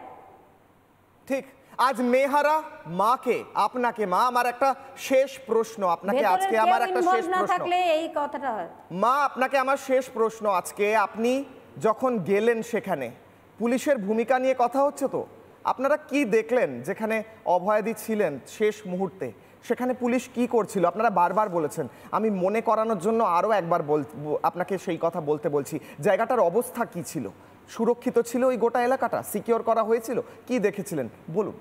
ঠিক, আজ মেহারা মাকে, আপনাকে মা, আমার একটা শেষ প্রশ্ন আপনাকে আজকে, আমার একটা শেষ প্রশ্ন থাকলে এই কথাটা হয় মা, আপনাকে আমার শেষ প্রশ্ন আজকে। আপনি যখন গেলেন সেখানে পুলিশের ভূমিকা নিয়ে কথা হচ্ছে, তো আপনারা কি দেখলেন যেখানে অভয়াদি ছিলেন শেষ মুহূর্তে? সেখানে পুলিশ কি করছিল? আপনারা বারবার বলেছেন, আমি মনে করানোর জন্য আরও একবার আপনাকে সেই কথা বলতে বলছি। জায়গাটার অবস্থা কি ছিল? সুরক্ষিত ছিল ওই গোটা এলাকাটা? সিকিউর করা হয়েছিল? কি দেখেছিলেন বলুন।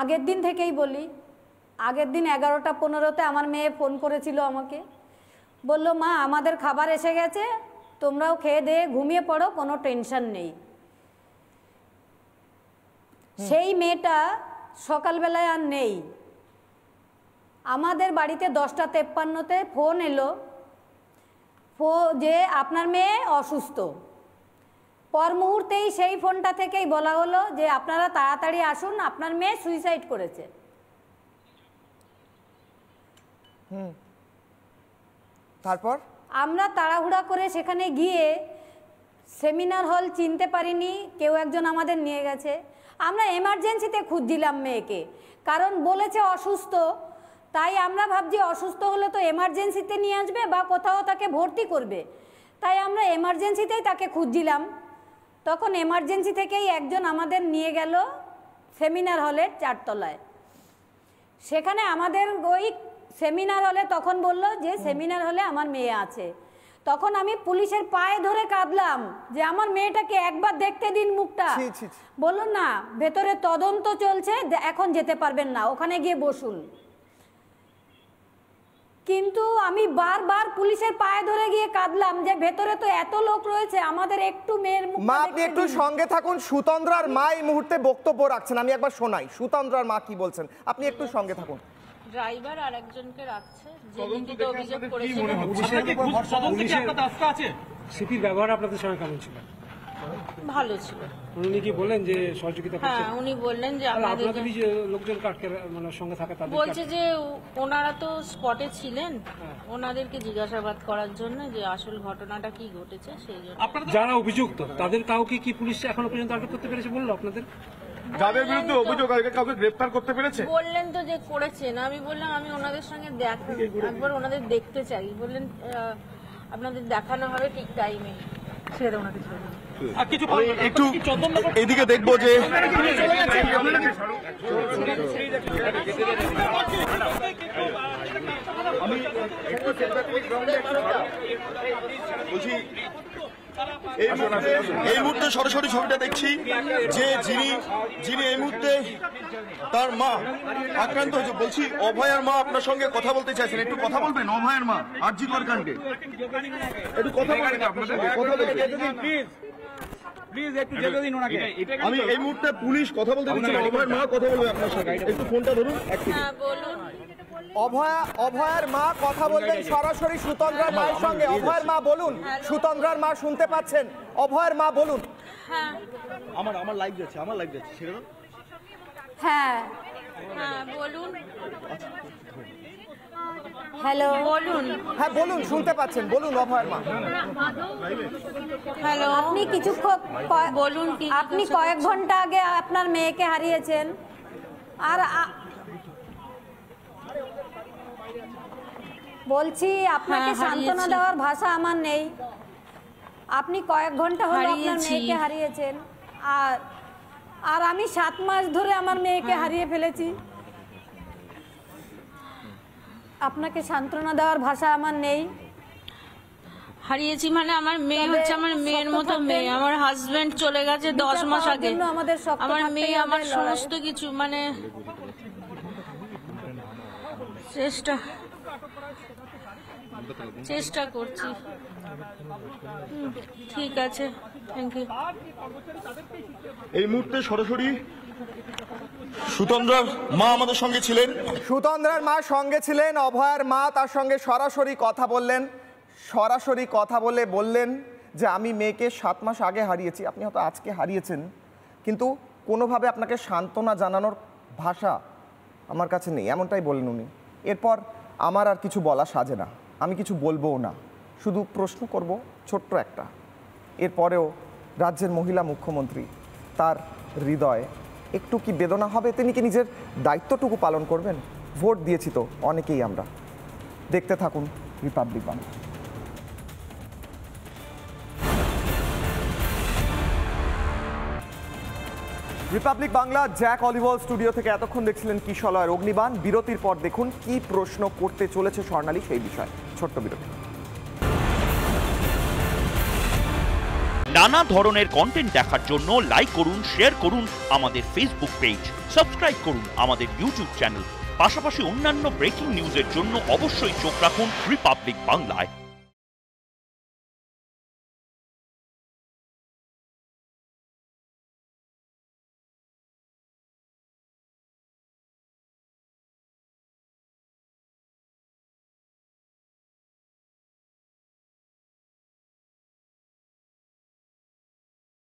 আগের দিন থেকেই বলি, আগের দিন 11টা 15-তে আমার মেয়ে ফোন করেছিল আমাকে, বলল মা আমাদের খাবার এসে গেছে, তোমরাও খেয়ে দিয়ে ঘুমিয়ে পড়ো, কোনো টেনশন নেই। সেই মেয়েটা সকালবেলায় আর নেই। আমাদের বাড়িতে 10টা 53-তে ফোন এলো যে আপনার মেয়ে অসুস্থ। পর মুহূর্তেই সেই ফোনটা থেকেই বলা হলো যে আপনারা তাড়াতাড়ি আসুন, আপনার মেয়ে সুইসাইড করেছে। তারপর আমরা তাড়াহুড়া করে সেখানে গিয়ে সেমিনার হল চিনতে পারিনি, কেউ একজন আমাদের নিয়ে গেছে। আমরা এমার্জেন্সিতে খুঁজছিলাম মেয়েকে, কারণ বলেছে অসুস্থ, তাই আমরা ভাবছি অসুস্থ হলে তো এমার্জেন্সিতে নিয়ে আসবে বা কোথাও তাকে ভর্তি করবে, তাই আমরা এমার্জেন্সিতেই তাকে খুঁজছিলাম। তখন এমার্জেন্সি থেকেই একজন আমাদের নিয়ে গেল সেমিনার হলের 4 তলায়। সেখানে আমাদের ওই সেমিনার হলে তখন বলল যে সেমিনার হলে আমার মেয়ে আছে। তখন আমি পুলিশের পায়ে ধরে কাঁদলাম যে আমার মেয়েটাকে একবার দেখতে দিন মুখটা। বললো না, ভেতরে তদন্ত চলছে, এখন যেতে পারবেন না, ওখানে গিয়ে বসুন। কিন্তু আমি বারবার পুলিশের পায়ে ধরে গিয়ে কাঁদলাম যে ভেতরে তো এত লোক রয়েছে, আমাদের একটু মেয়ের মুখ। মা, আপনি একটু সঙ্গে থাকুন। সুতন্দ্রার মা এই মুহূর্তে বক্তব্য রাখছেন, আমি একবার শোনাই সুতন্দ্রার মা কি বলছেন। আপনি একটু সঙ্গে থাকুন। ড্রাইভার আরেকজনকে রাখছে, যে লিখিত অভিযোগ করেছে। সিপির ব্যবহার আপনাদের সঙ্গে কেমন ছিল? ভালো ছিল। উনি কি বললেন যে সহযোগিতা করছেন? হ্যাঁ, উনি বললেন যে আমাদের লোকজন কাটকে মানে সঙ্গে থাকে তাদের বলছে যে ওনারা তো স্পটে ছিলেন, ওনাদেরকে জিজ্ঞাসাবাদ করার জন্য যে আসল ঘটনাটা কি ঘটেছে সেই জন্য। যারা অভিযুক্ত তাদের কাউকে কি পুলিশ এখনো পর্যন্ত আটক করতে পেরেছে বললো আপনাদের? যাদের বিরুদ্ধে অভিযোগ আছে কাউকে গ্রেফতার করতে পেরেছে? বললেন তো যে করেছেন। আমি বললাম আমি ওনাদের সঙ্গে একবার ওনাদের দেখতে চাই। বললেন আপনাদের দেখানো হবে ঠিক টাইমে। ছেড়ে ওনাকে ছেড়ে একটু এদিকে দেখবো যে আমি বলছি এই মুহূর্তে সরাসরি ছবিটা দেখছি যে যিনি এই মুহূর্তে তার মা আক্রান্ত হয়েছে। বলছি অভয়ার মা আপনার সঙ্গে কথা বলতে চাইছেন, একটু কথা বলবেন? অভয়ার মা আরজি কর কাণ্ডে একটু কথা বলবেন আপনার সঙ্গে, কথা বলবেন প্লিজ, একটু যেতে দিন ওনাকে। আমি এই মুহূর্তে পুলিশ কথা বলতে দিচ্ছি, অভয়ার মা কথা বলবে আপনার সঙ্গে, একটু ফোনটা ধরুন। অভয়ার মা কথা বলবেন সরাসরি সুতন্দ্রার মায়ের সঙ্গে। অভয়ার মা বলুন, সুতন্দ্রার মা শুনতে পাচ্ছেন? অভয়ার মা বলুন। আমার লাইভ যাচ্ছে, ছেড়ে দাও। হ্যাঁ বলুন। হ্যালো বলুন। হ্যাঁ বলুন, শুনতে পাচ্ছেন, বলুন অভয়ার মা। হ্যালো, আপনি কিছুক্ষণ বলুন। আপনি কয়েক ঘন্টা আগে আপনার মেয়েকে হারিয়েছেন, আর বলছি আপনাকে সান্ত্বনা দেওয়ার ভাষা আমার নেই। আপনি কয়েক ঘন্টা হলো আপনার মেয়েকে হারিয়েছেন, আর আমি 7 মাস ধরে আমার মেয়েকে হারিয়ে ফেলেছি। আপনাকে সান্ত্বনা দেওয়ার ভাষা আমার নেই। হারিয়েছি মানে আমার মেয়ে হচ্ছে আমার মেয়ের মতো মেয়ে। আমার হাজবেন্ড চলে গেছে 10 মাস আগে। আমার মেয়ে আমার সমস্ত কিছু, মানে চেষ্টা করছি। ঠিক আছে, থ্যাংক ইউ। এই মুহূর্তে সরাসরি সুতন্দ্রার মা আমাদের সঙ্গে ছিলেন। সুতন্দ্রার মা সঙ্গে ছিলেন, অভয়ার মা তার সঙ্গে সরাসরি কথা বললেন। সরাসরি কথা বললেন যে আমি মেয়েকে 7 মাস আগে হারিয়েছি, আপনি হয়তো আজকে হারিয়েছেন, কিন্তু কোনোভাবে আপনাকে সান্ত্বনা জানানোর ভাষা আমার কাছে নেই, এমনটাই বললেন উনি। এরপর আমার আর কিছু বলা সাজে না, আমি কিছু বলবোও না, শুধু প্রশ্ন করব ছোট্ট একটা। এরপরেও রাজ্যের মহিলা মুখ্যমন্ত্রী, তার হৃদয়ে একটু কি বেদনা হবে? তিনি কি নিজের দায়িত্বটুকু পালন করবেন? ভোট দিয়েছি তো অনেকেই আমরা। দেখতে থাকুন Republic Bangla. Republic Bangla Jack Oliver studio থেকে এতক্ষণ দেখছিলেন কিশলয়ের অগ্নিবাণ। বিরতির পর দেখুন কি প্রশ্ন করতে চলেছে স্বর্ণালী সেই বিষয়ে। ছোট্ট বিরতি। নানা ধরনের কন্টেন্ট দেখার জন্য লাইক করুন, শেয়ার করুন আমাদের ফেসবুক পেজ, সাবস্ক্রাইব করুন আমাদের ইউটিউব চ্যানেল। পাশাপাশি অন্যান্য ব্রেকিং নিউজের জন্য অবশ্যই চোখ রাখুন রিপাবলিক বাংলায়।